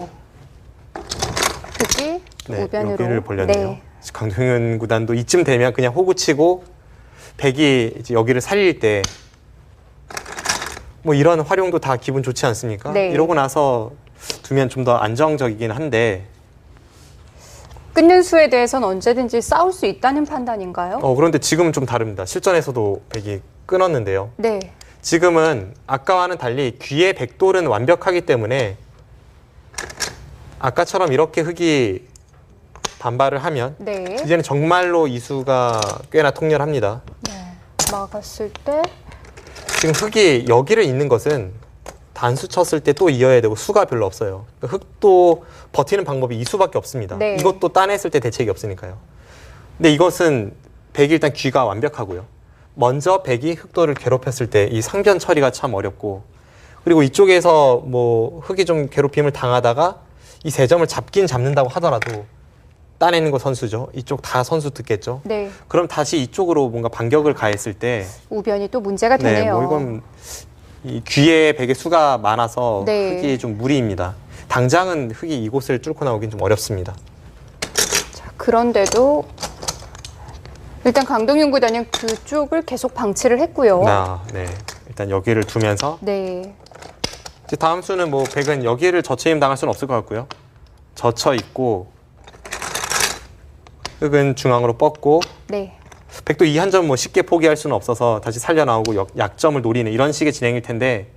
흙이 네, 우변으로. 여기를 벌렸네요. 네. 강동윤 구단도 이쯤 되면 그냥 호구치고 백이 이제 여기를 살릴 때 뭐 이런 활용도 다 기분 좋지 않습니까? 네. 이러고 나서 두면 좀 더 안정적이긴 한데, 끊는 수에 대해서는 언제든지 싸울 수 있다는 판단인가요? 그런데 지금은 좀 다릅니다. 실전에서도 백이 끊었는데요. 네, 지금은 아까와는 달리 귀의 백돌은 완벽하기 때문에 아까처럼 이렇게 흙이 반발을 하면 네, 이제는 정말로 이수가 꽤나 통렬합니다. 네. 막았을 때 지금 흙이 여기를 잇는 것은 단수 쳤을 때 또 이어야 되고 수가 별로 없어요. 흙도 버티는 방법이 이 수밖에 없습니다. 네. 이것도 따냈을 때 대책이 없으니까요. 근데 이것은 백이 일단 귀가 완벽하고요. 먼저 백이 흙돌을 괴롭혔을 때 이 상변 처리가 참 어렵고, 그리고 이쪽에서 뭐 흙이 좀 괴롭힘을 당하다가 이 세 점을 잡긴 잡는다고 하더라도 따내는 거 선수죠. 이쪽 다 선수 듣겠죠. 네, 그럼 다시 이쪽으로 뭔가 반격을 가했을 때, 우변이 또 문제가 네, 되네요. 뭐 이건 이 귀에 백의 수가 많아서 네. 흙이 좀 무리입니다. 당장은 흙이 이곳을 뚫고 나오긴 좀 어렵습니다. 자, 그런데도 일단 강동윤 구단은 그쪽을 계속 방치를 했고요. 네. 일단 여기를 두면서 네, 이제 다음 수는 뭐 백은 여기를 젖혀임 당할 수는 없을 것 같고요. 젖혀 있고 흙은 중앙으로 뻗고 네, 백도 이 한 점 뭐 쉽게 포기할 수는 없어서 다시 살려 나오고 약점을 노리는 이런 식의 진행일 텐데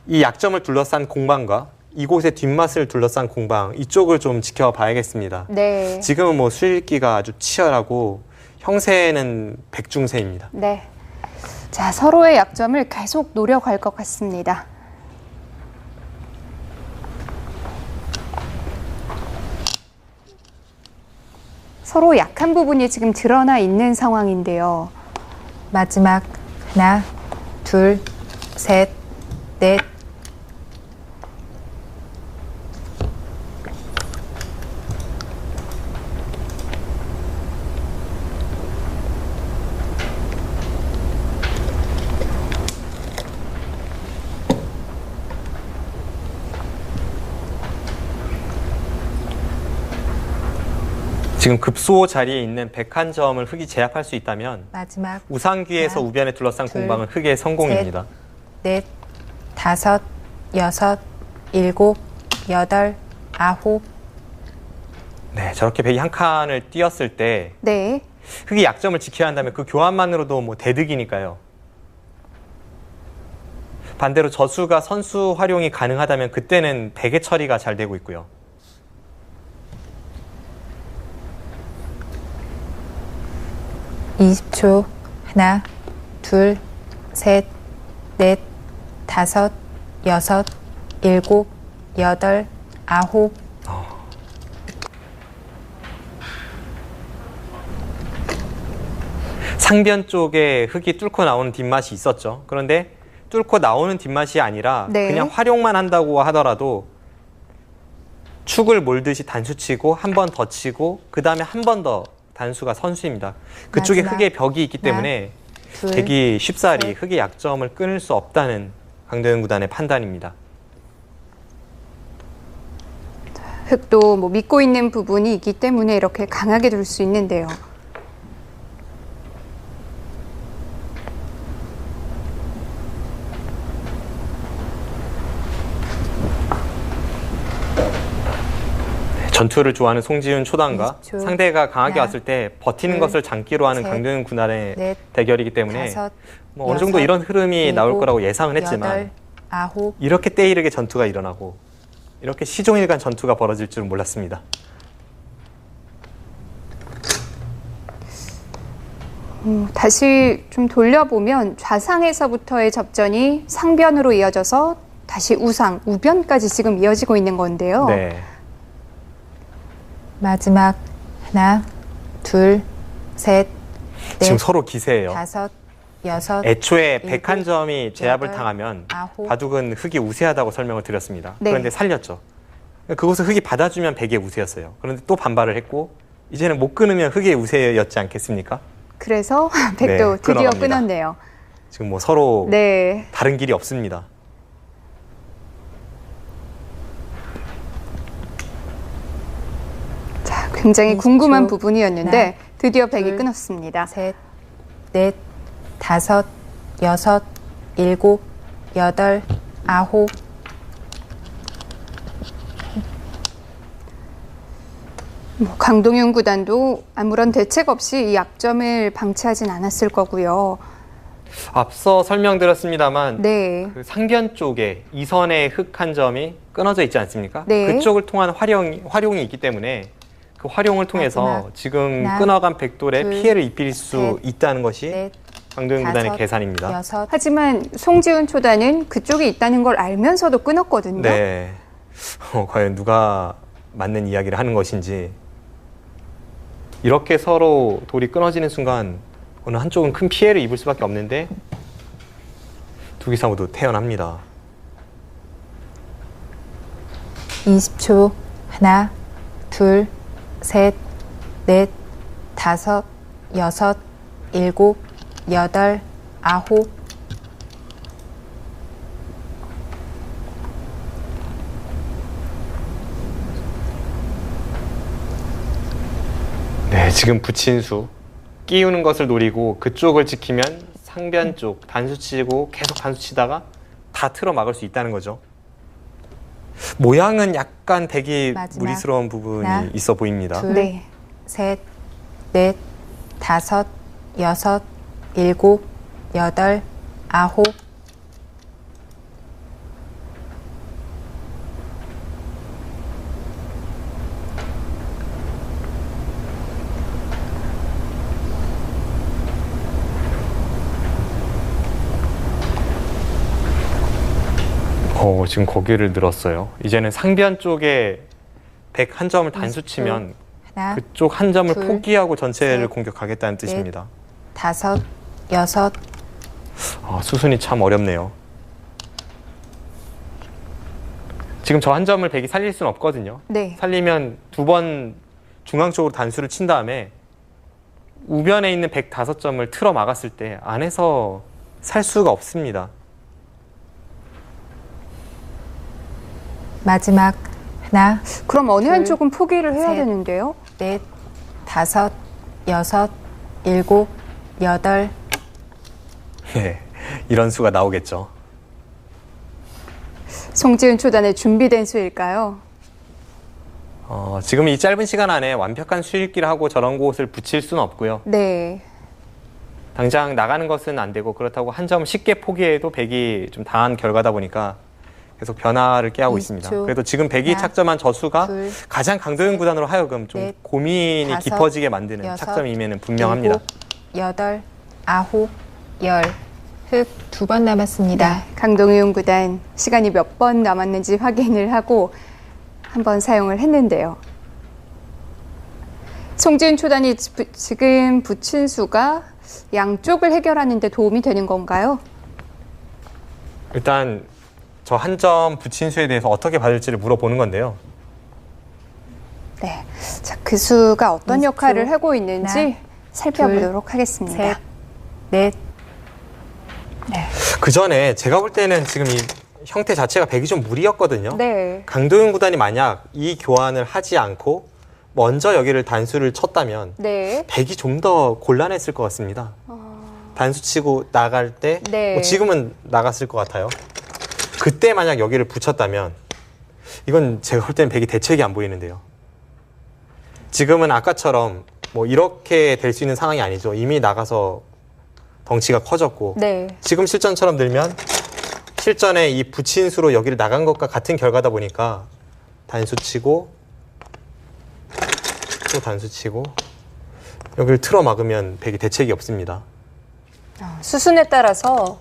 이 약점을 둘러싼 공방과 이곳의 뒷맛을 둘러싼 공방 이쪽을 좀 지켜봐야겠습니다. 네. 지금은 뭐 수익기가 아주 치열하고 형세는 백중세입니다. 네. 자, 서로의 약점을 계속 노려갈 것 같습니다. 서로 약한 부분이 지금 드러나 있는 상황인데요. 마지막 하나, 둘, 셋, 넷. 지금 급소 자리에 있는 101점을 흙이 제압할 수 있다면 마지막 우상귀에서 하나, 우변에 둘러싼 둘, 공방은 흙의 성공입니다. 넷, 다섯, 여섯, 일곱, 여덟, 아홉. 네, 저렇게 백이 한 칸을 띄었을 때 네. 흙이 약점을 지켜야 한다면 그 교환만으로도 뭐 대득이니까요. 반대로 저수가 선수 활용이 가능하다면 그때는 백의 처리가 잘 되고 있고요. 20초. 하나, 둘, 셋, 넷, 다섯, 여섯, 일곱, 여덟, 아홉. 상변 쪽에 흙이 뚫고 나오는 뒷맛이 있었죠. 그런데 뚫고 나오는 뒷맛이 아니라 네. 그냥 활용만 한다고 하더라도 축을 몰듯이 단수 치고 한 번 더 치고 그 다음에 한 번 더 단수가 선수입니다. 그쪽에 마지막 흙의 벽이 있기 때문에 둘, 백이 쉽사리 셋. 흙의 약점을 끊을 수 없다는 강도현 구단의 판단입니다. 흙도 뭐 믿고 있는 부분이 있기 때문에 이렇게 강하게 둘 수 있는데요. 전투를 좋아하는 송지훈 초단과 20초. 상대가 강하게 하나, 왔을 때 버티는 둘, 것을 장기로 하는 셋, 강도현 구단의 넷, 대결이기 때문에 다섯, 뭐 어느 정도 여섯, 이런 흐름이 나올 일곱, 거라고 예상은 했지만 여덟, 아홉. 이렇게 때이르게 전투가 일어나고 이렇게 시종일관 전투가 벌어질 줄은 몰랐습니다. 다시 좀 돌려보면 좌상에서부터의 접전이 상변으로 이어져서 다시 우상, 우변까지 지금 이어지고 있는 건데요. 네. 마지막 하나, 둘, 셋, 지금 넷, 서로 기세예요. 다섯, 여섯, 애초에 일곱, 101점이 제압을 여덟, 당하면 아홉. 바둑은 흙이 우세하다고 설명을 드렸습니다. 네. 그런데 살렸죠. 그곳을 흙이 받아주면 백의 우세였어요. 그런데 또 반발을 했고 이제는 못 끊으면 흙의 우세였지 않겠습니까? 그래서 백도 드디어 끊어갑니다. 끊었네요. 지금 뭐 서로 네. 다른 길이 없습니다. 자, 굉장히 20초. 궁금한 부분이었는데 하나, 드디어 백이 둘, 끊었습니다. 셋, 넷, 다섯, 여섯, 일곱, 여덟, 아홉. 뭐 강동윤 구단도 아무런 대책 없이 이 약점을 방치하진 않았을 거고요. 앞서 설명드렸습니다만 네. 그 상변 쪽에 이선의 흙 한 점이 끊어져 있지 않습니까? 네. 그쪽을 통한 활용이 있기 때문에 그 활용을 통해서 마지막 지금 하나, 끊어간 백돌에 둘, 피해를 입힐 수 셋, 있다는 것이 넷, 강도현 구단의 다섯, 계산입니다. 여섯. 하지만 송지훈 초단은 그쪽에 있다는 걸 알면서도 끊었거든요. 네. 과연 누가 맞는 이야기를 하는 것인지 이렇게 서로 돌이 끊어지는 순간 어느 한쪽은 큰 피해를 입을 수밖에 없는데 두 기사 모두 태어납니다. 20초. 하나, 둘, 셋, 넷, 다섯, 여섯, 일곱, 여덟, 아홉. 네, 지금 부친수 끼우는 것을 노리고 그쪽을 지키면 상변 쪽 단수 치고 계속 단수 치다가 다 틀어 막을 수 있다는 거죠. 모양은 약간 백이 마지막. 무리스러운 부분이 하나, 있어 보입니다. 둘, 네. 셋, 넷, 다섯, 여섯, 일곱, 여덟, 아홉, 지금 거기를 늘었어요. 이제는 상변 쪽에 101점을 단수 치면 하나, 그쪽 한 점을 둘, 포기하고 전체를 셋, 공격하겠다는 뜻입니다. 다섯, 여섯, 수순이 참 어렵네요. 지금 저 한 점을 백이 살릴 수는 없거든요. 네. 살리면 두 번 중앙 쪽으로 단수를 친 다음에 우변에 있는 105점을 틀어 막았을 때 안에서 살 수가 없습니다. 마지막 하나, 그럼 어느 둘, 한쪽은 포기를 해야 셋. 되는데요? 넷, 다섯, 여섯, 일곱, 여덟, 네, 이런 수가 나오겠죠. 송지은 초단의 준비된 수일까요? 지금 이 짧은 시간 안에 완벽한 수읽기를 하고 저런 곳을 붙일 수는 없고요. 네. 당장 나가는 것은 안 되고 그렇다고 한 점을 쉽게 포기해도 백이 좀 당한 결과다 보니까 계속 변화를 깨하고 있습니다. 20초. 그래도 지금 백이 하나, 착점한 저 수가 둘, 가장 강도형 구단으로 하여금 좀 넷, 고민이 다섯, 깊어지게 만드는 여섯, 착점임에는 분명합니다. 일곱, 여덟, 아홉, 열. 흑 두 번 남았습니다. 강동윤 구단 시간이 몇 번 남았는지 확인을 하고 한번 사용을 했는데요. 송지은 초단이 지금 붙인 수가 양쪽을 해결하는 데 도움이 되는 건가요? 일단 저 한 점 붙인 수에 대해서 어떻게 받을지를 물어보는 건데요. 네. 자, 그 수가 어떤 20초. 역할을 하고 있는지 하나, 살펴보도록 하겠습니다. 셋, 넷, 그 전에 제가 볼 때는 지금 이 형태 자체가 백이 좀 무리였거든요. 네. 강도윤 구단이 만약 이 교환을 하지 않고 먼저 여기를 단수를 쳤다면 네. 백이 좀 더 곤란했을 것 같습니다. 단수 치고 나갈 때 네. 뭐 지금은 나갔을 것 같아요. 그때 만약 여기를 붙였다면 이건 제가 볼 때는 백이 대책이 안 보이는데요. 지금은 아까처럼 뭐 이렇게 될 수 있는 상황이 아니죠. 이미 나가서 덩치가 커졌고 네. 지금 실전처럼 들면 실전에 이 붙인 수로 여기를 나간 것과 같은 결과다 보니까 단수 치고 또 단수 치고 여기를 틀어 막으면 백이 대책이 없습니다. 수순에 따라서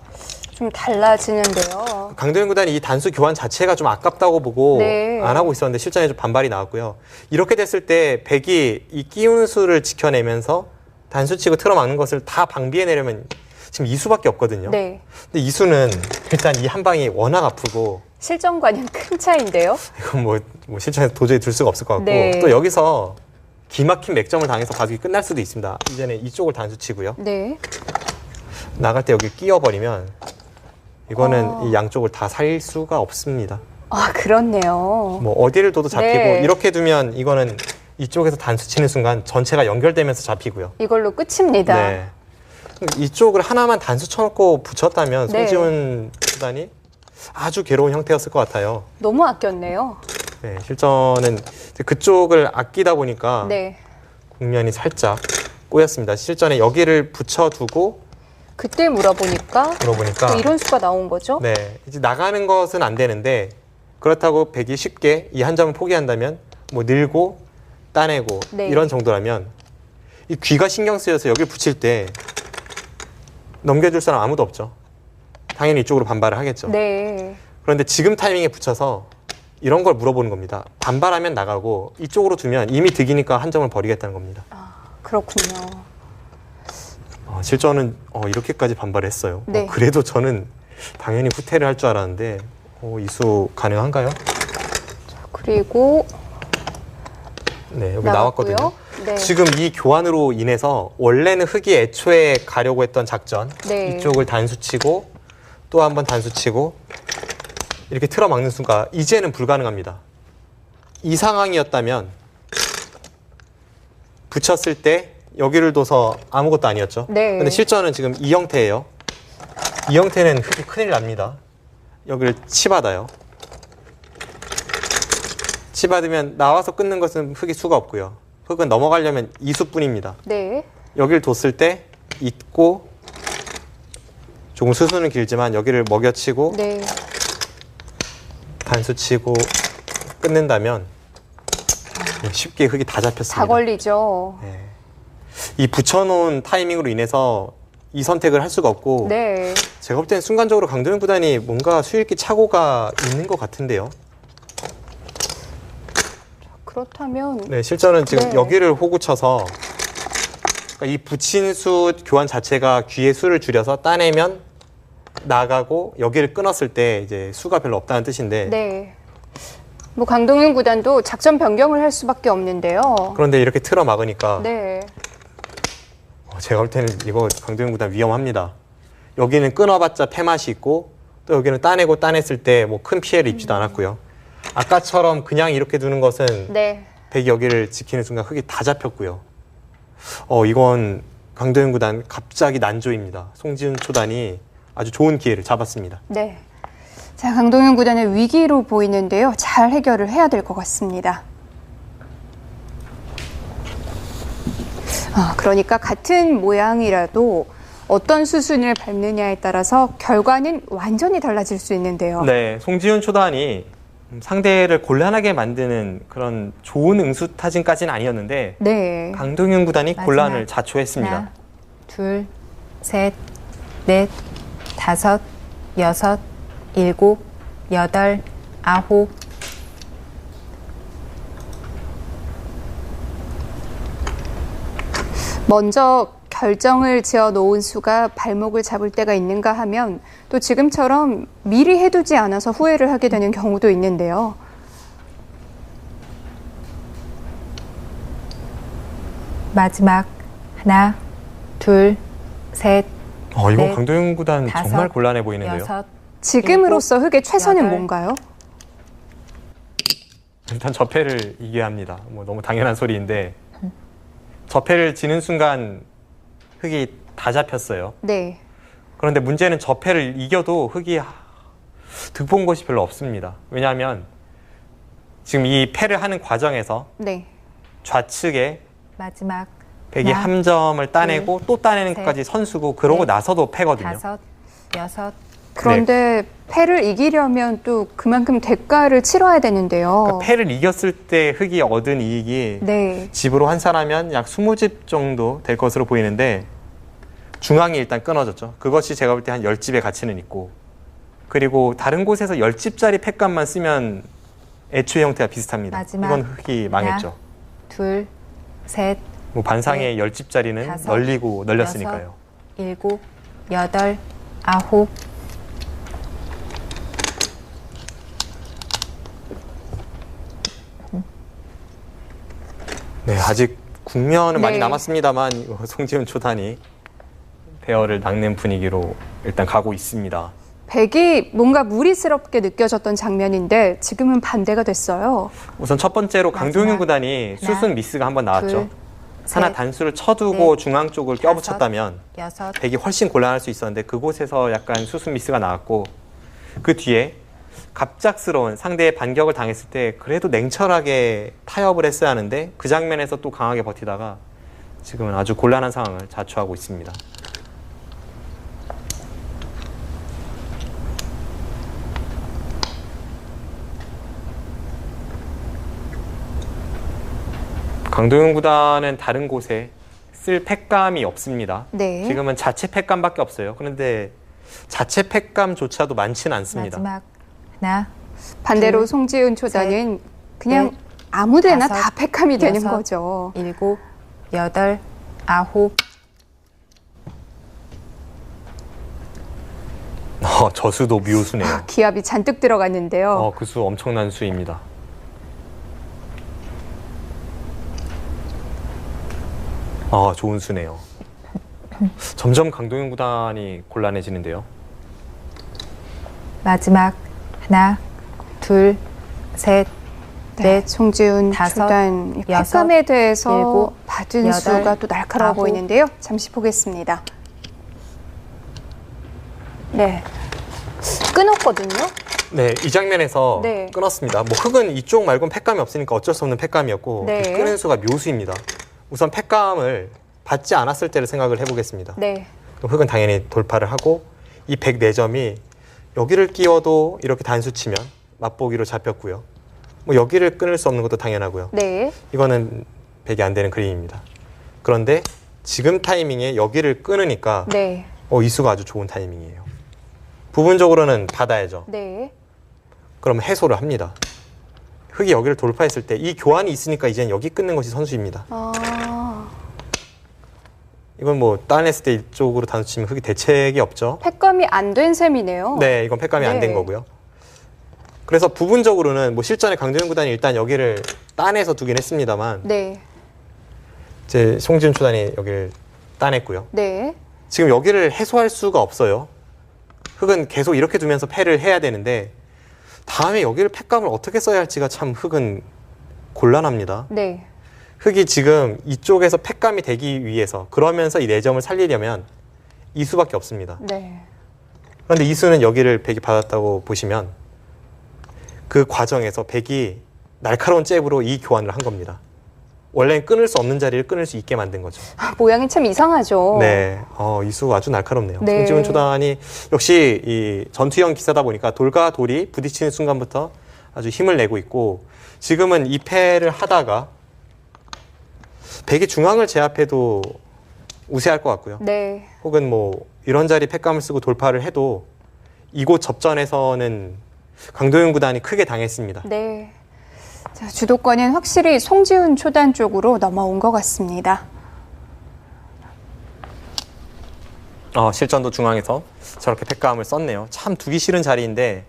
좀 달라지는데요. 강도윤 구단이 이 단수 교환 자체가 좀 아깝다고 보고 네. 안 하고 있었는데 실전에 좀 반발이 나왔고요. 이렇게 됐을 때 백이 이 끼우는 수를 지켜내면서 단수 치고 틀어 막는 것을 다 방비해내려면 지금 이 수밖에 없거든요. 네. 근데 이 수는 일단 이 한 방이 워낙 아프고 실전과는 큰 차이인데요. 이건 뭐 실전에서 도저히 둘 수가 없을 것 같고 네. 또 여기서 기막힌 맥점을 당해서 가족이 끝날 수도 있습니다. 이제는 이쪽을 단수 치고요. 네. 나갈 때 여기 끼워버리면 이거는 이 양쪽을 다 살 수가 없습니다. 아, 그렇네요. 뭐 어디를 둬도 잡히고 네. 이렇게 두면 이거는 이쪽에서 단수 치는 순간 전체가 연결되면서 잡히고요. 이걸로 끝입니다. 네. 이쪽을 하나만 단수 쳐놓고 붙였다면 네. 송지훈 구단이 아주 괴로운 형태였을 것 같아요. 너무 아꼈네요. 네, 실전은 그쪽을 아끼다 보니까 네. 국면이 살짝 꼬였습니다. 실전에 여기를 붙여두고 그때 물어보니까 또 이런 수가 나온 거죠? 네, 이제 나가는 것은 안 되는데 그렇다고 백이 쉽게 이 한 점을 포기한다면 뭐 늘고 따내고 네. 이런 정도라면 이 귀가 신경 쓰여서 여기를 붙일 때 넘겨줄 사람 아무도 없죠. 당연히 이쪽으로 반발을 하겠죠. 네. 그런데 지금 타이밍에 붙여서 이런 걸 물어보는 겁니다. 반발하면 나가고 이쪽으로 두면 이미 득이니까 한 점을 버리겠다는 겁니다. 그렇군요. 실전은 이렇게까지 반발했어요. 네. 그래도 저는 당연히 후퇴를 할 줄 알았는데 이수 가능한가요? 그리고 네, 여기 나왔고요. 나왔거든요. 네. 지금 이 교환으로 인해서 원래는 흑이 애초에 가려고 했던 작전 네. 이쪽을 단수치고 또 한 번 단수치고 이렇게 틀어 막는 수가 이제는 불가능합니다. 이 상황이었다면 붙였을 때 여기를 둬서 아무것도 아니었죠. 네. 근데 실전은 지금 이 형태예요. 이 형태는 흑이 큰일 납니다. 여기를 치받아요. 치받으면 나와서 끊는 것은 흑이 수가 없고요. 흑은 넘어가려면 이 수뿐입니다. 네. 여기를 뒀을 때 있고 조금 수수는 길지만 여기를 먹여치고 네. 단수 치고 끝낸다면 쉽게 흙이 다 잡혔습니다. 다 걸리죠. 네. 이 붙여놓은 타이밍으로 인해서 이 선택을 할 수가 없고 네. 제가 볼 때는 순간적으로 강도현 구단이 뭔가 수읽기 착오가 있는 것 같은데요. 그렇다면 네, 실전은 지금 네. 여기를 호구 쳐서 그러니까 이 붙인 수 교환 자체가 귀의 수를 줄여서 따내면 나가고 여기를 끊었을 때 이제 수가 별로 없다는 뜻인데 네. 뭐 강동윤 구단도 작전 변경을 할 수밖에 없는데요. 그런데 이렇게 틀어 막으니까 네. 제가 볼 때는 이거 강동윤 구단 위험합니다. 여기는 끊어봤자 패맛이 있고 또 여기는 따내고 따냈을 때 뭐 큰 피해를 입지도 않았고요. 아까처럼 그냥 이렇게 두는 것은 네. 백이 여기를 지키는 순간 흙이 다 잡혔고요. 이건 강도현 구단 갑자기 난조입니다. 송지훈 초단이 아주 좋은 기회를 잡았습니다. 네. 자, 강동윤 구단의 위기로 보이는데요. 잘 해결을 해야 될 것 같습니다. 그러니까 같은 모양이라도 어떤 수순을 밟느냐에 따라서 결과는 완전히 달라질 수 있는데요. 네, 송지훈 초단이 상대를 곤란하게 만드는 그런 좋은 응수타진까지는 아니었는데 네. 강동윤 구단이 마지막. 곤란을 자초했습니다. 하나, 둘, 셋, 넷, 다섯, 여섯, 일곱, 여덟, 아홉. 먼저 결정을 지어 놓은 수가 발목을 잡을 때가 있는가 하면 또 지금처럼 미리 해두지 않아서 후회를 하게 되는 경우도 있는데요. 마지막 하나, 둘, 셋, 이거 넷, 강동윤 구단 다섯, 정말 곤란해 보이는데요. 여섯. 지금으로서 흙의 최선은 여덟. 뭔가요? 일단 저패를 이겨야 합니다. 뭐 너무 당연한 소리인데 저패를 지는 순간 흙이 다 잡혔어요. 네. 그런데 문제는 저패를 이겨도 흙이 득본 것이 별로 없습니다. 왜냐하면 지금 이 패를 하는 과정에서 네. 좌측에 마지막 백이 하나, 한 점을 따내고 또 따내는 셋, 것까지 선수고 그러고 넷, 나서도 패거든요. 다섯, 여섯. 그런데 패를 이기려면 또 그만큼 대가를 치러야 되는데요. 그러니까 패를 이겼을 때 흙이 얻은 이익이 네. 집으로 환산하면 약 20집 정도 될 것으로 보이는데 중앙이 일단 끊어졌죠. 그것이 제가 볼 때 한 10집의 가치는 있고 그리고 다른 곳에서 10집짜리 팩값만 쓰면 애초의 형태가 비슷합니다. 마지막 이건 흙이 망했죠. 둘, 셋, 뭐 반상의 10집짜리는 다섯, 널리고 널렸으니까요. 여섯, 일곱, 여덟, 아홉. 네, 아직 국면은 많이 네. 남았습니다만 송지훈 초단이 대어를 낚는 분위기로 일단 가고 있습니다. 백이 뭔가 무리스럽게 느껴졌던 장면인데 지금은 반대가 됐어요. 우선 첫 번째로 강동윤 마지막. 구단이 하나, 수순 미스가 한번 나왔죠. 둘, 하나 셋, 단수를 쳐두고 넷, 중앙 쪽을 다섯, 껴붙였다면 여섯. 백이 훨씬 곤란할 수 있었는데 그곳에서 약간 수순 미스가 나왔고 그 뒤에 갑작스러운 상대의 반격을 당했을 때 그래도 냉철하게 타협을 했어야 하는데 그 장면에서 또 강하게 버티다가 지금은 아주 곤란한 상황을 자초하고 있습니다. 강동윤 구단은 다른 곳에 쓸 팩감이 없습니다. 네. 지금은 자체 팩감밖에 없어요. 그런데 자체 팩감조차도 많지는 않습니다. 마지막 하나, 반대로 둘, 송지은 초단은 그냥 넷, 아무데나 다섯, 다 팩함이 되는 여섯, 거죠. 일곱, 여덟, 아홉. 저 수도 묘수네요. 기압이 잔뜩 들어갔는데요. 그 수 엄청난 수입니다. 좋은 수네요. 점점 강동윤 구단이 곤란해지는데요. 마지막 하나, 둘, 셋, 네, 넷, 송지은 다섯, 초단 이 여섯, 팩감에 대해서 일곱, 받은 여덟, 수가 또 날카로워 아홉. 보이는데요. 잠시 보겠습니다. 네, 끊었거든요. 네, 이 장면에서 네. 끊었습니다. 뭐 흙은 이쪽 말고는 팩감이 없으니까 어쩔 수 없는 팩감이었고 네. 그 끄는 수가 묘수입니다. 우선 팩감을 받지 않았을 때를 생각을 해보겠습니다. 네. 그럼 흑은 당연히 돌파를 하고 이 104점이 여기를 끼워도 이렇게 단수 치면 맛보기로 잡혔고요. 뭐 여기를 끊을 수 없는 것도 당연하고요. 네. 이거는 100이 안 되는 그림입니다. 그런데 지금 타이밍에 여기를 끊으니까 네. 이 수가 아주 좋은 타이밍이에요. 부분적으로는 받아야죠. 네. 그럼 해소를 합니다. 흑이 여기를 돌파했을 때 이 교환이 있으니까 이제는 여기 끊는 것이 선수입니다. 이건 뭐 따냈을 때 이쪽으로 단수 치면 흑이 대책이 없죠. 팩감이 안 된 셈이네요. 네, 이건 팩감이 안 된 네. 거고요. 그래서 부분적으로는 뭐 실전에 강도현 구단이 일단 여기를 따내서 두긴 했습니다만 네. 이제 송지훈 초단이 여기를 따냈고요. 네. 지금 여기를 해소할 수가 없어요. 흑은 계속 이렇게 두면서 패를 해야 되는데 다음에 여기를 팩감을 어떻게 써야 할지가 참 흑은 곤란합니다. 네. 흑이 지금 이쪽에서 팩감이 되기 위해서 그러면서 이 4점을 살리려면 이 수밖에 없습니다. 네. 그런데 이 수는 여기를 백이 받았다고 보시면 그 과정에서 백이 날카로운 잽으로 이 교환을 한 겁니다. 원래는 끊을 수 없는 자리를 끊을 수 있게 만든 거죠. 모양이 참 이상하죠. 네, 이 수 아주 날카롭네요. 네. 송지훈 초단이 역시 이 전투형 기사다 보니까 돌과 돌이 부딪히는 순간부터 아주 힘을 내고 있고 지금은 이 패를 하다가 백이 중앙을 제압해도 우세할 것 같고요. 네. 혹은 뭐 이런 자리 팩감을 쓰고 돌파를 해도 이곳 접전에서는 강도윤 구단이 크게 당했습니다. 네. 자, 주도권은 확실히 송지훈 초단 쪽으로 넘어온 것 같습니다. 실전도 중앙에서 저렇게 팩감을 썼네요. 참 두기 싫은 자리인데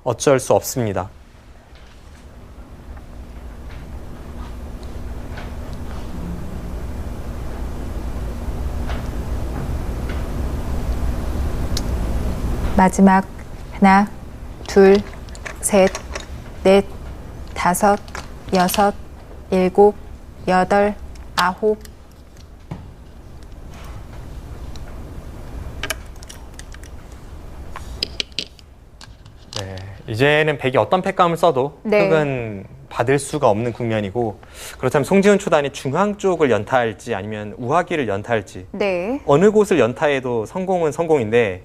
어쩔 수 없습니다. 마지막 하나, 둘, 셋, 넷, 다섯, 여섯, 일곱, 여덟, 아홉. 네, 이제는 백이 어떤 팩감을 써도 네. 흑은 받을 수가 없는 국면이고 그렇다면 송지훈 초단이 중앙 쪽을 연타할지 아니면 우하기를 연타할지 네. 어느 곳을 연타해도 성공은 성공인데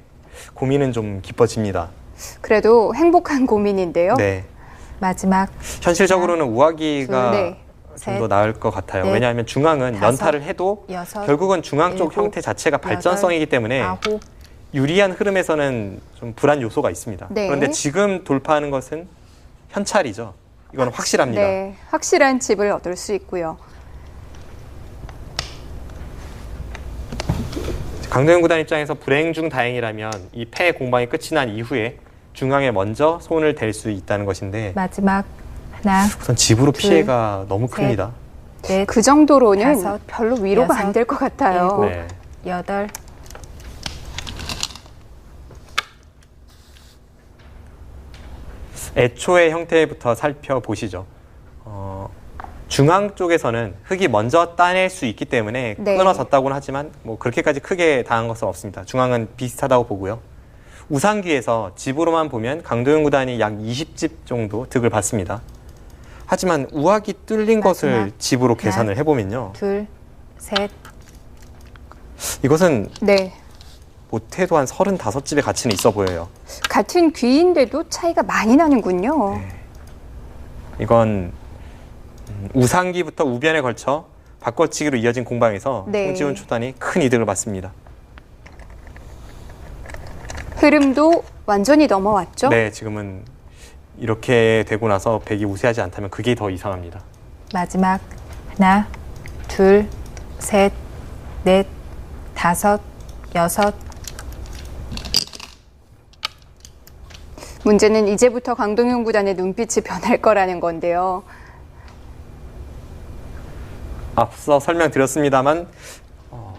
고민은 좀 깊어집니다. 그래도 행복한 고민인데요. 네, 마지막 현실적으로는 우하기가 네. 좀 더 셋, 나을 것 같아요. 넷, 왜냐하면 중앙은 다섯, 연타를 해도 여섯, 결국은 중앙 쪽 일곱, 형태 자체가 여덟, 발전성이기 때문에 아홉. 유리한 흐름에서는 좀 불안 요소가 있습니다. 네. 그런데 지금 돌파하는 것은 현찰이죠. 이건 확실합니다. 네. 확실한 집을 얻을 수 있고요. 강도현 구단 입장에서 불행 중 다행이라면 이 패 공방이 끝이 난 이후에 중앙에 먼저 손을 댈 수 있다는 것인데 마지막 하나, 우선 집으로 둘, 피해가 너무 셋, 큽니다. 넷, 그 정도로는 다섯, 별로 위로가 여섯, 안 될 것 같아요. 일곱. 네. 여덟. 애초의 형태부터 살펴보시죠. 중앙 쪽에서는 흑이 먼저 따낼 수 있기 때문에 네. 끊어졌다고는 하지만 뭐 그렇게까지 크게 당한 것은 없습니다. 중앙은 비슷하다고 보고요. 우상기에서 집으로만 보면 강도윤 구단이 약 20집 정도 득을 받습니다. 하지만 우하기 뚫린 것을 마지막. 집으로 하나, 계산을 해보면요. 둘, 셋, 이것은 네. 못해도 한 35집의 가치는 있어 보여요. 같은 귀인데도 차이가 많이 나는군요. 네. 이건 우상기부터 우변에 걸쳐 바꿔치기로 이어진 공방에서 네. 송지훈 초단이 큰 이득을 받습니다. 흐름도 완전히 넘어왔죠? 네, 지금은 이렇게 되고 나서 백이 우세하지 않다면 그게 더 이상합니다. 마지막 하나, 둘, 셋, 넷, 다섯, 여섯. 문제는 이제부터 강동윤 구단의 눈빛이 변할 거라는 건데요. 앞서 설명드렸습니다만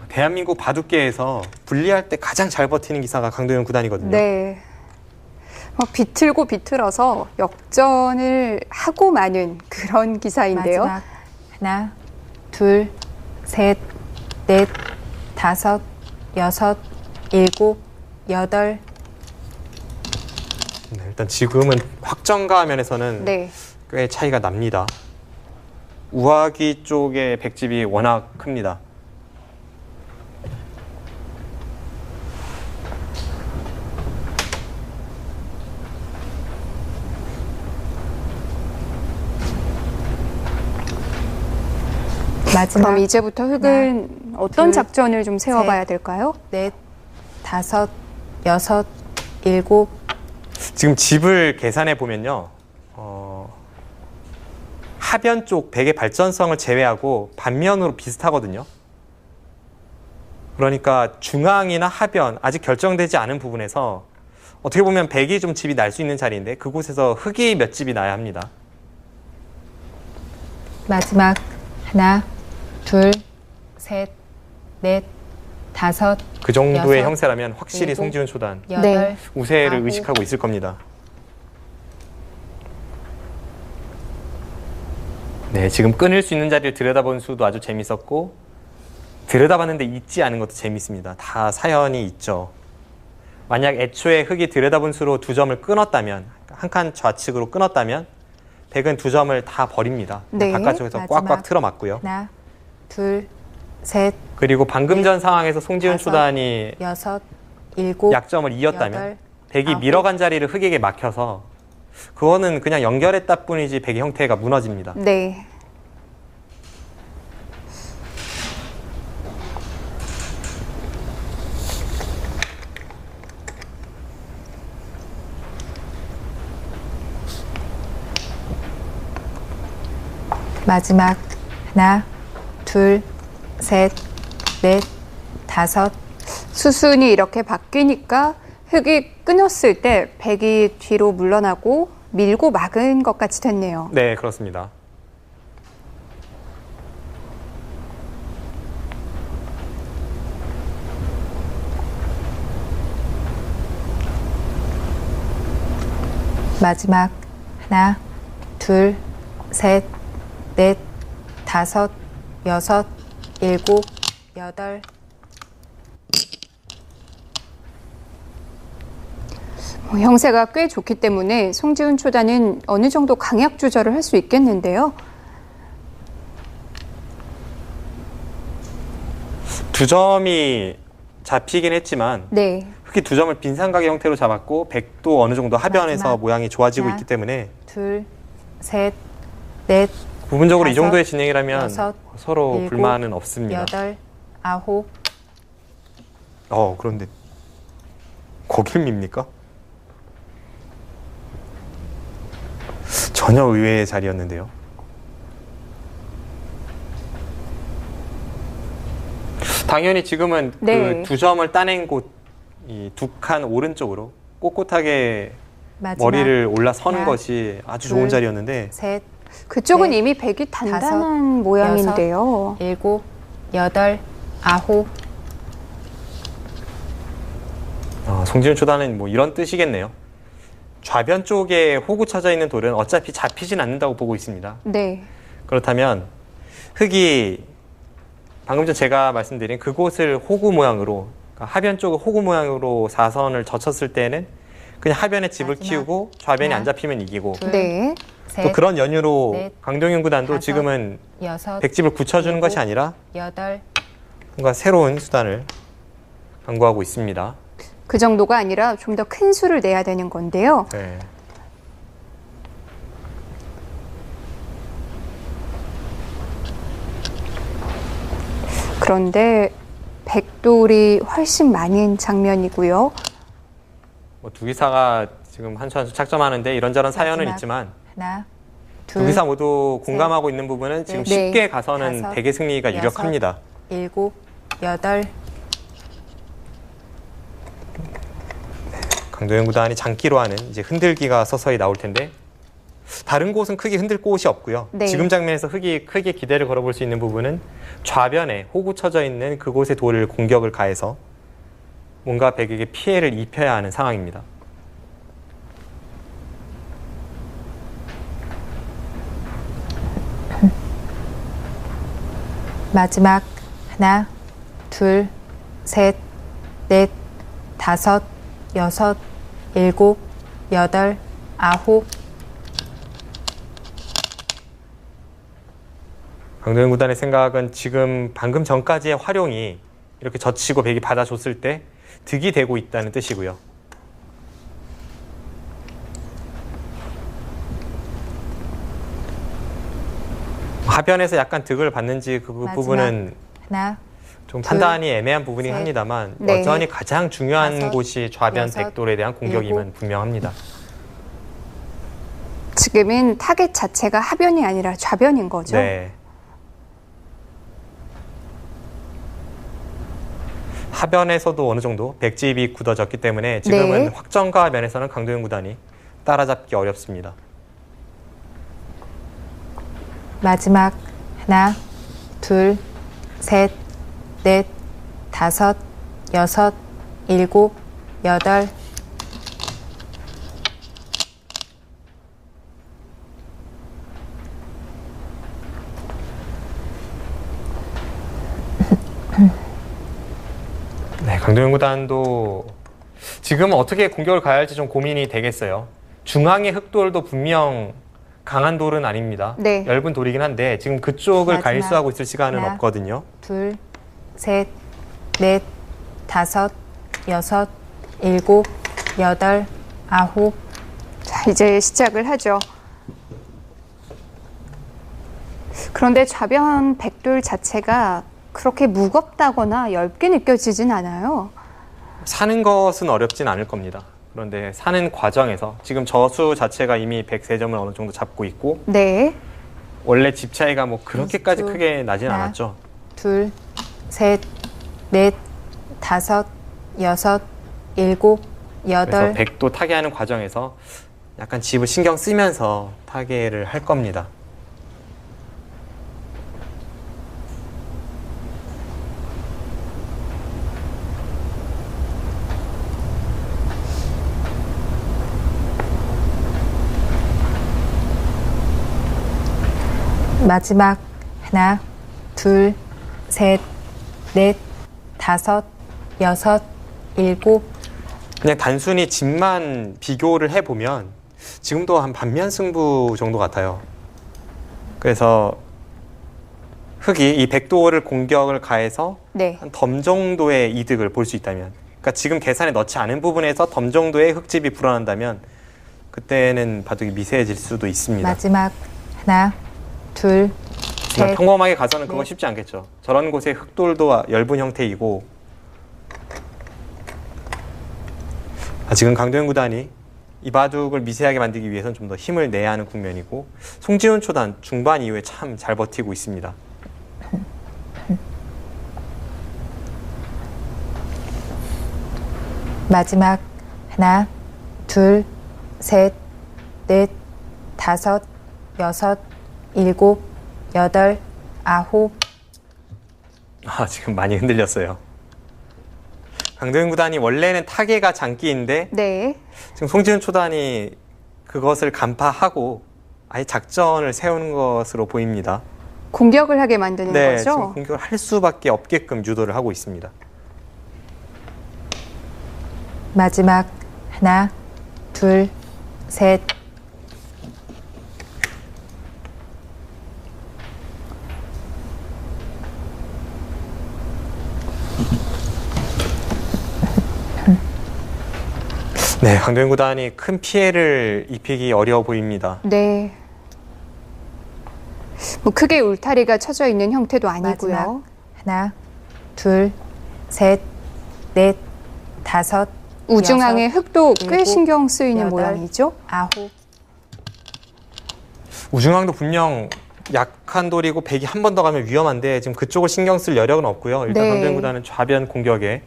대한민국 바둑계에서 분리할 때 가장 잘 버티는 기사가 강도현 구단이거든요. 네. 비틀고 비틀어서 역전을 하고 마는 그런 기사인데요. 마지막 하나, 둘, 셋, 넷, 다섯, 여섯, 일곱, 여덟. 네, 일단 지금은 확정가 면에서는 네. 꽤 차이가 납니다. 우하기 쪽의 백집이 워낙 큽니다. 마지막 그럼 이제부터 흑은 어떤 둘, 작전을 좀 세워봐야 셋. 될까요? 넷, 다섯, 여섯, 일곱. 지금 집을 계산해 보면요. 하변 쪽 백의 발전성을 제외하고 반면으로 비슷하거든요. 그러니까 중앙이나 하변, 아직 결정되지 않은 부분에서 어떻게 보면 백이 좀 집이 날 수 있는 자리인데 그곳에서 흑이 몇 집이 나야 합니다. 마지막 하나, 둘, 셋, 넷, 다섯, 그 정도의 여섯, 형세라면 확실히 일곱, 송지훈 초단 여덟, 네. 우세를 아홉. 의식하고 있을 겁니다. 네, 지금 끊을 수 있는 자리를 들여다본 수도 아주 재밌었고 들여다봤는데 잊지 않은 것도 재밌습니다. 다 사연이 있죠. 만약 애초에 흑이 들여다본 수로 2점을 끊었다면, 한 칸 좌측으로 끊었다면 백은 2점을 다 버립니다. 네. 바깥쪽에서 마지막. 꽉꽉 틀어맞고요. 하나, 둘, 셋, 그리고 방금 전 상황에서 송지훈 다섯, 초단이 여섯, 일곱, 약점을 이었다면 여덟, 백이 아홉. 밀어간 자리를 흑에게 막혀서 그거는 그냥 연결했다 뿐이지 백의 형태가 무너집니다. 네. 마지막 하나, 둘, 셋, 넷, 다섯. 수순이 이렇게 바뀌니까 흑이 끊었을 때 백이 뒤로 물러나고 밀고 막은 것 같이 됐네요. 네, 그렇습니다. 마지막 하나, 둘, 셋, 넷, 다섯, 여섯, 일곱, 여덟. 형세가 꽤 좋기 때문에 송지훈 초단은 어느 정도 강약 조절을 할 수 있겠는데요. 2점이 잡히긴 했지만 네. 흑이 2점을 빈삼각의 형태로 잡았고 백도 어느 정도 하변에서 마지막. 모양이 좋아지고 하나. 있기 때문에 둘, 셋, 넷, 부분적으로 이 다섯, 정도의 진행이라면 여섯, 서로 일곱, 불만은 없습니다. 여덟, 아홉. 그런데 거길 밉니까? 전혀 의외의 자리였는데요. 당연히 지금은 네. 그 2점을 따낸 곳, 이 2칸 오른쪽으로 꼿꼿하게 마지막 머리를 올라서는 하나, 것이 아주 둘, 좋은 자리였는데 셋, 그쪽은 네. 이미 백이 단단한 다섯, 모양인데요. 일곱, 여덟, 아홉. 송지훈 초단은 뭐 이런 뜻이겠네요. 좌변 쪽에 호구 쳐져 있는 돌은 어차피 잡히진 않는다고 보고 있습니다. 네. 그렇다면 흑이 방금 전 제가 말씀드린 그곳을 호구 모양으로, 그러니까 하변 쪽을 호구 모양으로 4선을 젖혔을 때는 그냥 하변에 집을 마지막. 키우고 좌변이 하나, 안 잡히면 이기고 둘, 네. 셋, 또 그런 연유로 넷, 강동윤 구단도 다섯, 지금은 여섯, 백집을 굳혀주는 일곱, 것이 아니라 여덟. 뭔가 새로운 수단을 강구하고 있습니다. 그 정도가 아니라 좀 더 큰 수를 내야 되는 건데요. 네. 그런데 백돌이 훨씬 많은 장면이고요. 뭐 두기사가 지금 한 수 한 수 착점하는데 이런저런 사연은 마지막. 있지만 하나, 둘, 두기사 모두 공감하고 있는 부분은 지금 넷, 쉽게 가서는 다섯, 백의 승리가 여섯, 유력합니다. 일곱, 여덟. 강도현 구단이 장기로 하는 이제 흔들기가 서서히 나올 텐데 다른 곳은 크게 흔들 곳이 없고요. 네. 지금 장면에서 흑이 크게 기대를 걸어볼 수 있는 부분은 좌변에 호구 쳐져 있는 그곳의 돌을 공격을 가해서 뭔가 백에게 피해를 입혀야 하는 상황입니다. 마지막 하나, 둘, 셋, 넷, 다섯, 여섯, 일곱, 여덟, 아홉. 강도현 구단의 생각은 지금 방금 전까지의 활용이 이렇게 젖히고 백이 받아줬을 때 득이 되고 있다는 뜻이고요. 하변에서 약간 득을 받는지 그 마지막. 부분은 하나, 좀 둘, 판단이 애매한 부분이긴 셋, 합니다만 네. 여전히 가장 중요한 다섯, 곳이 좌변 여섯, 백돌에 대한 공격임은 일곱. 분명합니다. 지금은 타겟 자체가 하변이 아니라 좌변인 거죠. 네. 하변에서도 어느 정도 백집이 굳어졌기 때문에 지금은 네. 확정가 면에서는 강도현 구단이 따라잡기 어렵습니다. 마지막 하나, 둘, 셋, 넷, 다섯, 여섯, 일곱, 여덟. 네, 강도현 구단도 지금은 어떻게 공격을 가야 할지 좀 고민이 되겠어요. 중앙의 흑돌도 분명 강한 돌은 아닙니다. 네. 얇은 돌이긴 한데 지금 그쪽을 마지막. 갈수하고 있을 시간은 하나. 없거든요. 둘, 셋, 넷, 다섯, 여섯, 일곱, 여덟, 아홉. 자, 이제 시작을 하죠. 그런데 좌변 백돌 자체가 그렇게 무겁다거나 얇게 느껴지진 않아요. 사는 것은 어렵진 않을 겁니다. 그런데 사는 과정에서 지금 저수 자체가 이미 103점을 어느 정도 잡고 있고 네. 원래 집 차이가 뭐 그렇게까지 둘, 크게 나진 하나. 않았죠. 둘, 셋, 넷, 다섯, 여섯, 일곱, 그래서 여덟. 백도 타개하는 과정에서 약간 집을 신경 쓰면서 타개를 할 겁니다. 마지막 하나, 둘, 셋, 넷, 다섯, 여섯, 일곱. 그냥 단순히 집만 비교를 해보면 지금도 한 반면 승부 정도 같아요. 그래서 흑이 이 백도를 공격을 가해서 네. 한 덤 정도의 이득을 볼 수 있다면, 그러니까 지금 계산에 넣지 않은 부분에서 덤 정도의 흑집이 불어난다면 그때는 바둑이 미세해질 수도 있습니다. 마지막 하나, 둘, 하지만 셋. 평범하게 가서는 그건 넷. 쉽지 않겠죠. 저런 곳에 흑돌도 엷은 형태이고 지금 강도현 구단이 이 바둑을 미세하게 만들기 위해서는 좀 더 힘을 내야 하는 국면이고 송지훈 초단 중반 이후에 참 잘 버티고 있습니다. 마지막 하나, 둘, 셋, 넷, 다섯, 여섯, 일곱, 여덟, 아홉. 지금 많이 흔들렸어요. 강도현 구단이 원래는 타개가 장기인데 네. 지금 송지훈 초단이 그것을 간파하고 아예 작전을 세우는 것으로 보입니다. 공격을 하게 만드는 네, 거죠. 지금 공격을 할 수밖에 없게끔 유도를 하고 있습니다. 마지막 하나, 둘, 셋. 네, 강도현 구단이 큰 피해를 입히기 어려워 보입니다. 네. 뭐 크게 울타리가 쳐져 있는 형태도 아니고요. 마지막 하나, 둘, 셋, 넷, 다섯, 우중항의 여섯, 흙도 꽤 일곱, 신경 쓰이는 여덟. 모양이죠. 아홉. 우중항도 분명 약한 돌이고 백이 한 번 더 가면 위험한데 지금 그쪽을 신경 쓸 여력은 없고요. 일단 네. 강도현 구단은 좌변 공격에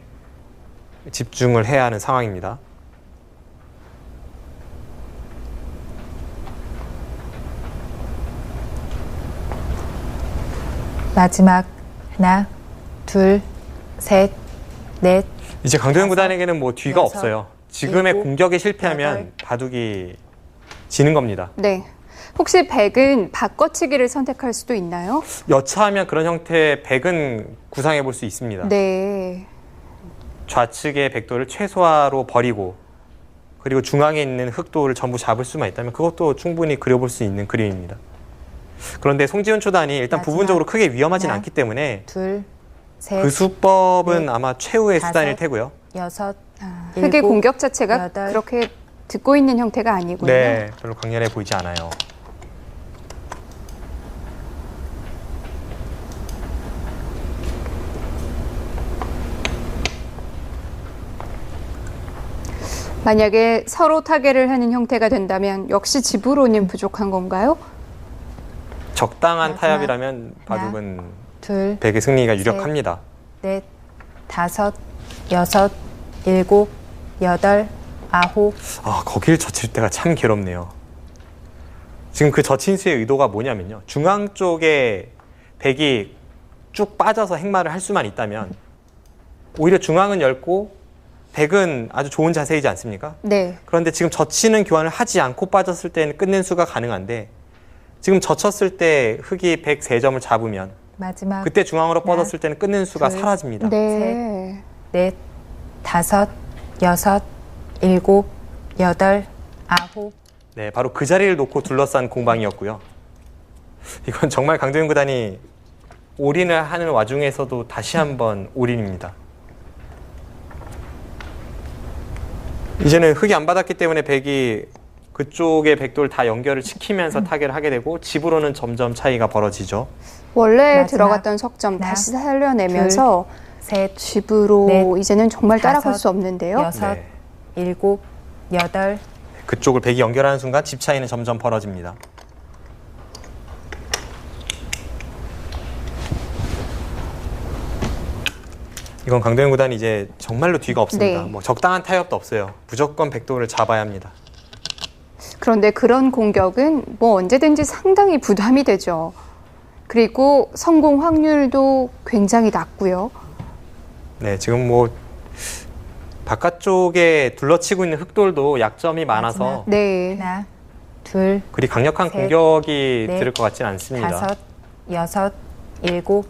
집중을 해야 하는 상황입니다. 마지막 하나, 둘, 셋, 넷. 이제 강도현 다섯, 구단에게는 뭐 뒤가 여섯, 없어요. 지금의 일곱, 공격에 실패하면 여덟. 바둑이 지는 겁니다. 네. 혹시 백은 바꿔치기를 선택할 수도 있나요? 여차하면 그런 형태의 백은 구상해 볼 수 있습니다. 네. 좌측의 백도를 최소화로 버리고 그리고 중앙에 있는 흑도를 전부 잡을 수만 있다면 그것도 충분히 그려볼 수 있는 그림입니다. 그런데 송지훈 초단이 일단 마지막 부분적으로 크게 위험하진 하나, 않기 때문에 둘, 셋, 그 수법은 넷, 아마 최후의 다섯, 수단일 테고요. 여섯, 흙의 일곱, 공격 자체가 여덟. 그렇게 듣고 있는 형태가 아니군요. 네, 별로 강렬해 보이지 않아요. 만약에 서로 타계를 하는 형태가 된다면 역시 집으로는 부족한 건가요? 적당한 마지막 타협이라면 바둑은 둘, 백의 승리가 셋. 유력합니다. 넷, 다섯, 여섯, 일곱, 여덟, 아홉. 아, 거길 젖힐 때가 참 괴롭네요. 지금 그 젖힌 수의 의도가 뭐냐면요. 중앙 쪽에 백이 쭉 빠져서 행마를 할 수만 있다면 오히려 중앙은 넓고 백은 아주 좋은 자세이지 않습니까? 네. 그런데 지금 젖히는 교환을 하지 않고 빠졌을 때는 끝낸 수가 가능한데 지금 젖혔을 때 흑이 백 3점을 잡으면 마지막 그때 중앙으로 뻗었을 때는 끝낸 수가 둘, 사라집니다. 네. 넷, 다섯, 여섯, 일곱, 여덟, 아홉. 네, 바로 그 자리를 놓고 둘러싼 공방이었고요. 이건 정말 강도현 구단이 올인을 하는 와중에서도 다시 한번 올인입니다. 이제는 흑이 안 받았기 때문에 백이 그쪽의 백돌 다 연결을 시키면서 타결을 하게 되고 집으로는 점점 차이가 벌어지죠. 원래 마지막 들어갔던 석점 하나, 다시 살려내면서 셋, 집으로 넷, 이제는 정말 따라갈 다섯, 수 없는데요. 여섯, 네. 일곱, 여덟. 그쪽을 백이 연결하는 순간 집 차이는 점점 벌어집니다. 이건 강도현 구단이 이제 정말로 뒤가 없습니다. 네. 뭐 적당한 타협도 없어요. 무조건 백돌을 잡아야 합니다. 그런데 그런 공격은 뭐 언제든지 상당히 부담이 되죠. 그리고 성공 확률도 굉장히 낮고요. 네, 지금 뭐 바깥쪽에 둘러치고 있는 흑돌도 약점이 많아서 네. 하나, 둘, 그리 강력한 셋, 공격이 넷, 들을 것 같지는 않습니다. 다섯, 여섯, 일곱.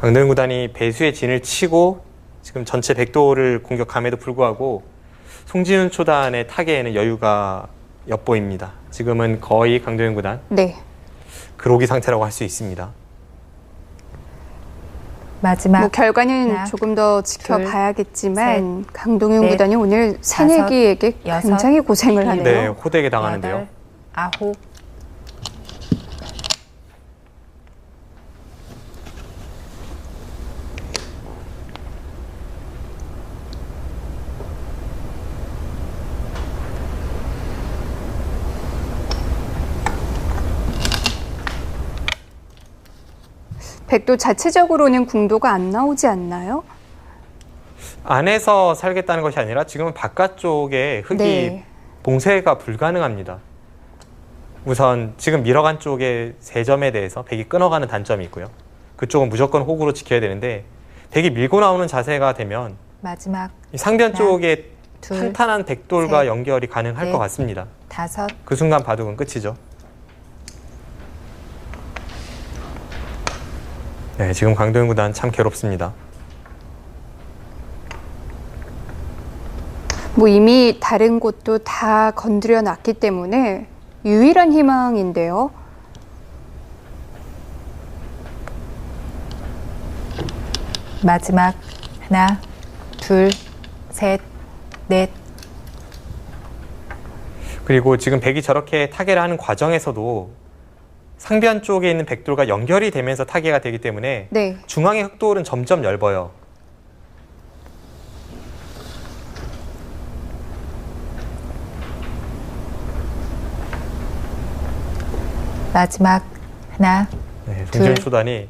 강도현 구단이 배수의 진을 치고 지금 전체 백돌을 공격함에도 불구하고 송지훈 초단의 타계에는 여유가 엿보입니다. 지금은 거의 강도현 구단 네. 그로기 상태라고 할 수 있습니다. 마지막 뭐 결과는 하나, 조금 더 지켜봐야겠지만 강동윤 넷, 구단이 오늘 새내기에게 여섯, 굉장히 고생을 하네요. 네, 호되게 당하는데요. 여덟, 아홉. 백도 자체적으로는 궁도가 안 나오지 않나요? 안에서 살겠다는 것이 아니라 지금은 바깥쪽에 흙이 네. 봉쇄가 불가능합니다. 우선 지금 밀어간 쪽의 3점에 대해서 백이 끊어가는 단점이 있고요. 그쪽은 무조건 호구로 지켜야 되는데 백이 밀고 나오는 자세가 되면 마지막 이 상변 하나, 쪽에 둘, 탄탄한 백돌과 셋, 연결이 가능할 넷. 것 같습니다. 다섯. 그 순간 바둑은 끝이죠. 네, 지금 강도현 구단 참 괴롭습니다. 뭐 이미 다른 곳도 다 건드려 놨기 때문에 유일한 희망인데요. 마지막 하나, 둘, 셋, 넷. 그리고 지금 백이 저렇게 타개를 하는 과정에서도 상변 쪽에 있는 백돌과 연결이 되면서 타개가 되기 때문에 네. 중앙의 흑돌은 점점 얇아요. 마지막 하나, 네, 송지훈 둘. 초단이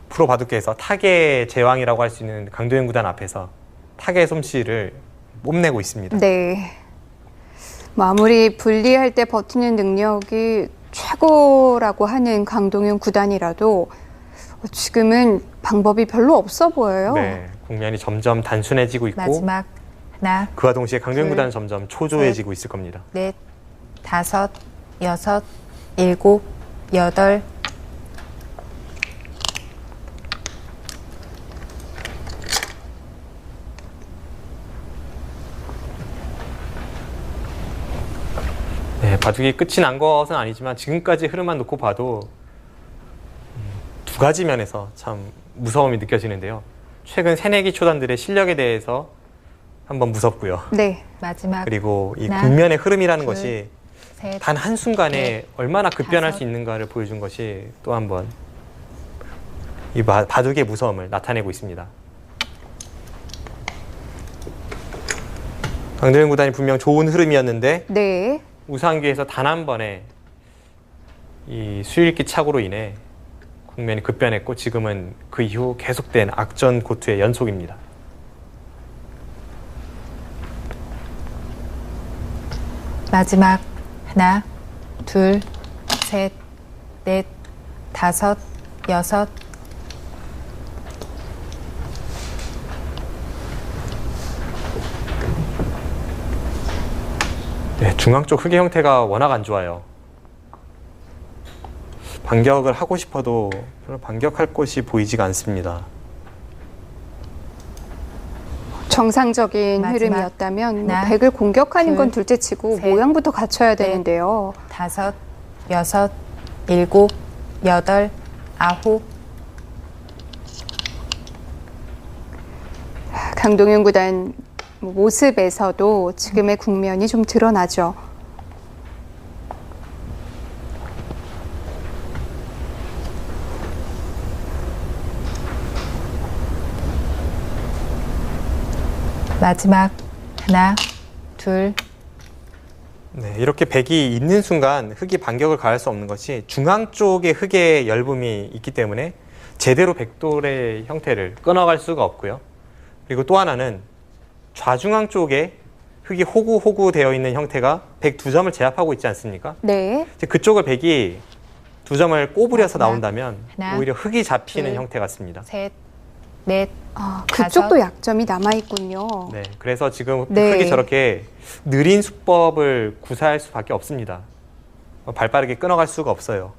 프로 바둑계에서 타개 제왕이라고 할 수 있는 강도현 구단 앞에서 타개 솜씨를 뽐내고 있습니다. 네. 뭐 아무리 분리할 때 버티는 능력이 최고라고 하는 강동윤 구단이라도 지금은 방법이 별로 없어 보여요. 네, 국면이 점점 단순해지고 있고 마지막 하나, 그와 동시에 강도현 둘, 구단은 점점 초조해지고 있을 겁니다. 넷, 다섯, 여섯, 일곱, 여덟. 네, 바둑이 끝이 난 것은 아니지만 지금까지 흐름만 놓고 봐도 두 가지 면에서 참 무서움이 느껴지는데요. 최근 새내기 초단들의 실력에 대해서 한번 무섭고요. 네. 마지막 그리고 이 하나, 국면의 흐름이라는 둘, 것이 셋. 단 한순간에 넷, 얼마나 급변할 다섯. 수 있는가를 보여준 것이 또 한번 이 바둑의 무서움을 나타내고 있습니다. 강동현 구단이 분명 좋은 흐름이었는데 네. 우상기에서 단 한 번에 이 수일기 착오로 인해 국면이 급변했고 지금은 그 이후 계속된 악전 고투의 연속입니다. 마지막 하나, 둘, 셋, 넷, 다섯, 여섯. 네, 중앙 쪽 흑의 형태가 워낙 안 좋아요. 반격을 하고 싶어도 별로 반격할 곳이 보이지가 않습니다. 정상적인 마지막 흐름이었다면 뭐 하나, 백을 공격하는 건 둘, 둘째치고 셋, 모양부터 갖춰야 넷, 되는데요. 다섯, 여섯, 일곱, 여덟, 아홉. 강동윤 구단 모습에서도 지금의 국면이 좀 드러나죠. 마지막 하나, 둘, 네, 이렇게 백이 있는 순간 흑이 반격을 가할 수 없는 것이 중앙 쪽에 흑의 열분이 있기 때문에 제대로 백돌의 형태를 끊어갈 수가 없고요. 그리고 또 하나는 좌중앙 쪽에 흑이 호구 되어 있는 형태가 백 두 점을 제압하고 있지 않습니까? 네. 이제 그쪽을 백이 두 점을 꼬부려서 하나, 나온다면 하나, 오히려 흑이 잡히는 둘, 형태 같습니다. 셋, 넷, 그쪽도 다섯. 약점이 남아있군요. 네, 그래서 지금 네. 흑이 저렇게 느린 수법을 구사할 수밖에 없습니다. 발빠르게 끊어갈 수가 없어요.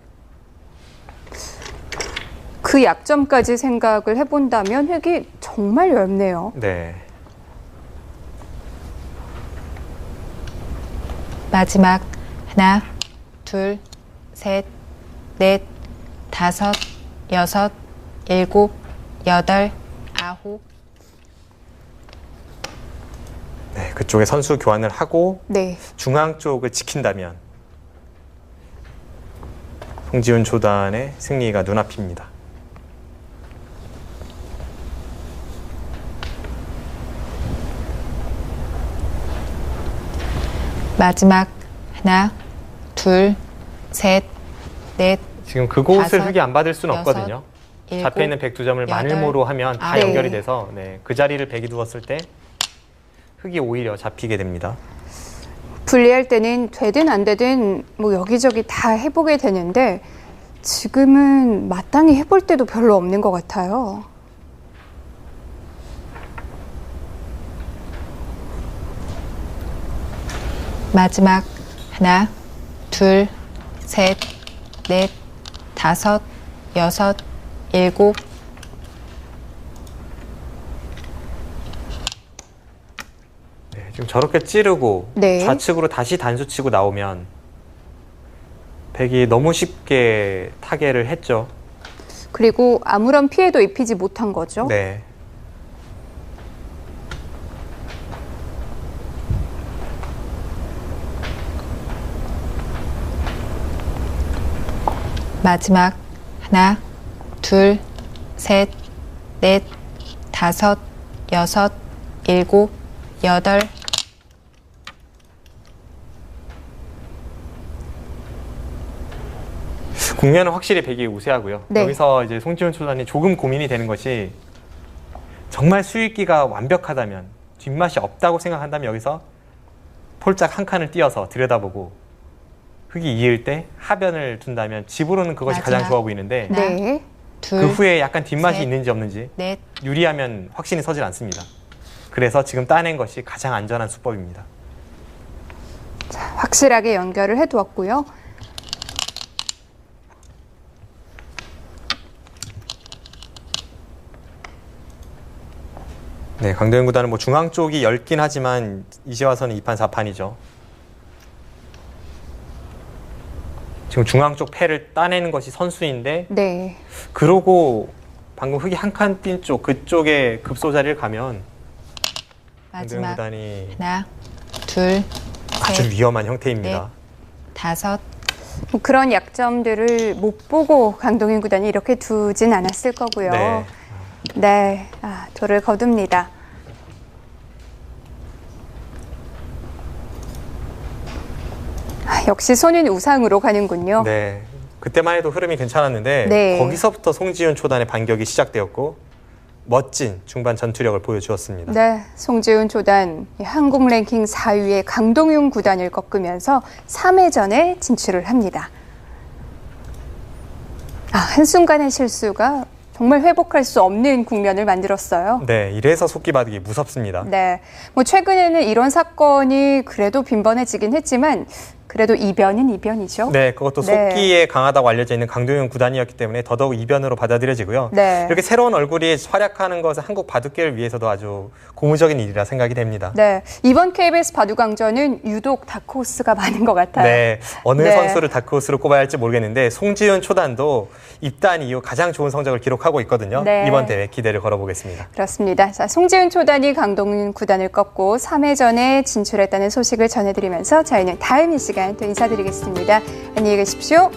그 약점까지 생각을 해본다면 흑이 정말 얇네요. 네. 마지막 하나, 둘, 셋, 넷, 다섯, 여섯, 일곱, 여덟, 아홉. 네, 그쪽에 선수 교환을 하고 네. 중앙 쪽을 지킨다면 송지훈 조단의 승리가 눈앞입니다. 마지막 하나, 둘, 셋, 넷, 지금 그곳을 다섯, 흑이 안 받을 수는 여섯, 없거든요. 일곱, 잡혀있는 백 두 점을 여덟, 마늘모로 하면 다 아홉. 연결이 돼서 네, 그 자리를 백이 두었을 때 흑이 오히려 잡히게 됩니다. 분리할 때는 되든 안 되든 뭐 여기저기 다 해보게 되는데 지금은 마땅히 해볼 때도 별로 없는 것 같아요. 마지막 하나, 둘, 셋, 넷, 다섯, 여섯, 일곱. 네, 지금 저렇게 찌르고 네. 좌측으로 다시 단수 치고 나오면 백이 너무 쉽게 타개를 했죠. 그리고 아무런 피해도 입히지 못한 거죠. 네. 마지막 하나, 둘, 셋, 넷, 다섯, 여섯, 일곱, 여덟. 국면은 확실히 백이 우세하고요. 네. 여기서 이제 송지훈 초단이 조금 고민이 되는 것이 정말 수익기가 완벽하다면 뒷맛이 없다고 생각한다면 여기서 폴짝 한 칸을 띄어서 들여다보고 흑이 이을 때 하변을 둔다면 집으로는 그것이 마지막. 가장 좋아 보이는데 하나, 네. 둘, 그 후에 약간 뒷맛이 셋, 있는지 없는지 넷. 유리하면 확신이 서질 않습니다. 그래서 지금 따낸 것이 가장 안전한 수법입니다. 확실하게 연결을 해두었고요. 네, 강도현 구단은 뭐 중앙 쪽이 넓긴 하지만 이제 와서는 2판 4판이죠. 지금 중앙 쪽 패를 따내는 것이 선수인데 네. 그러고 방금 흑이 한 칸 뛴 쪽 그쪽에 급소 자리를 가면 강도현 마지막 구단이 하나, 둘, 아주 셋, 위험한 형태입니다. 넷. 다섯. 뭐 그런 약점들을 못 보고 강동윤 구단이 이렇게 두진 않았을 거고요. 네. 네. 돌을 거둡니다. 역시 손인 우상으로 가는군요. 네, 그때만 해도 흐름이 괜찮았는데 네. 거기서부터 송지훈 초단의 반격이 시작되었고 멋진 중반 전투력을 보여주었습니다. 네, 송지훈 초단 한국 랭킹 4위의 강동윤 구단을 꺾으면서 3회전에 진출을 합니다. 한순간의 실수가 정말 회복할 수 없는 국면을 만들었어요. 네, 이래서 속기바둑이 무섭습니다. 네, 뭐 최근에는 이런 사건이 그래도 빈번해지긴 했지만 그래도 이변은 이변이죠. 네, 그것도 네. 속기에 강하다고 알려져 있는 강동윤 구단이었기 때문에 더더욱 이변으로 받아들여지고요. 네. 이렇게 새로운 얼굴이 활약하는 것은 한국 바둑계를 위해서도 아주 고무적인 일이라 생각이 됩니다. 네, 이번 KBS 바둑왕전은 유독 다크호스가 많은 것 같아요. 네, 어느 네. 선수를 다크호스로 꼽아야 할지 모르겠는데 송지훈 초단도 입단 이후 가장 좋은 성적을 기록하고 있거든요. 네. 이번 대회 기대를 걸어보겠습니다. 그렇습니다. 자, 송지훈 초단이 강동윤 구단을 꺾고 3회전에 진출했다는 소식을 전해드리면서 저희는 다음 이 시간 또 인사드리겠습니다. 안녕히 계십시오.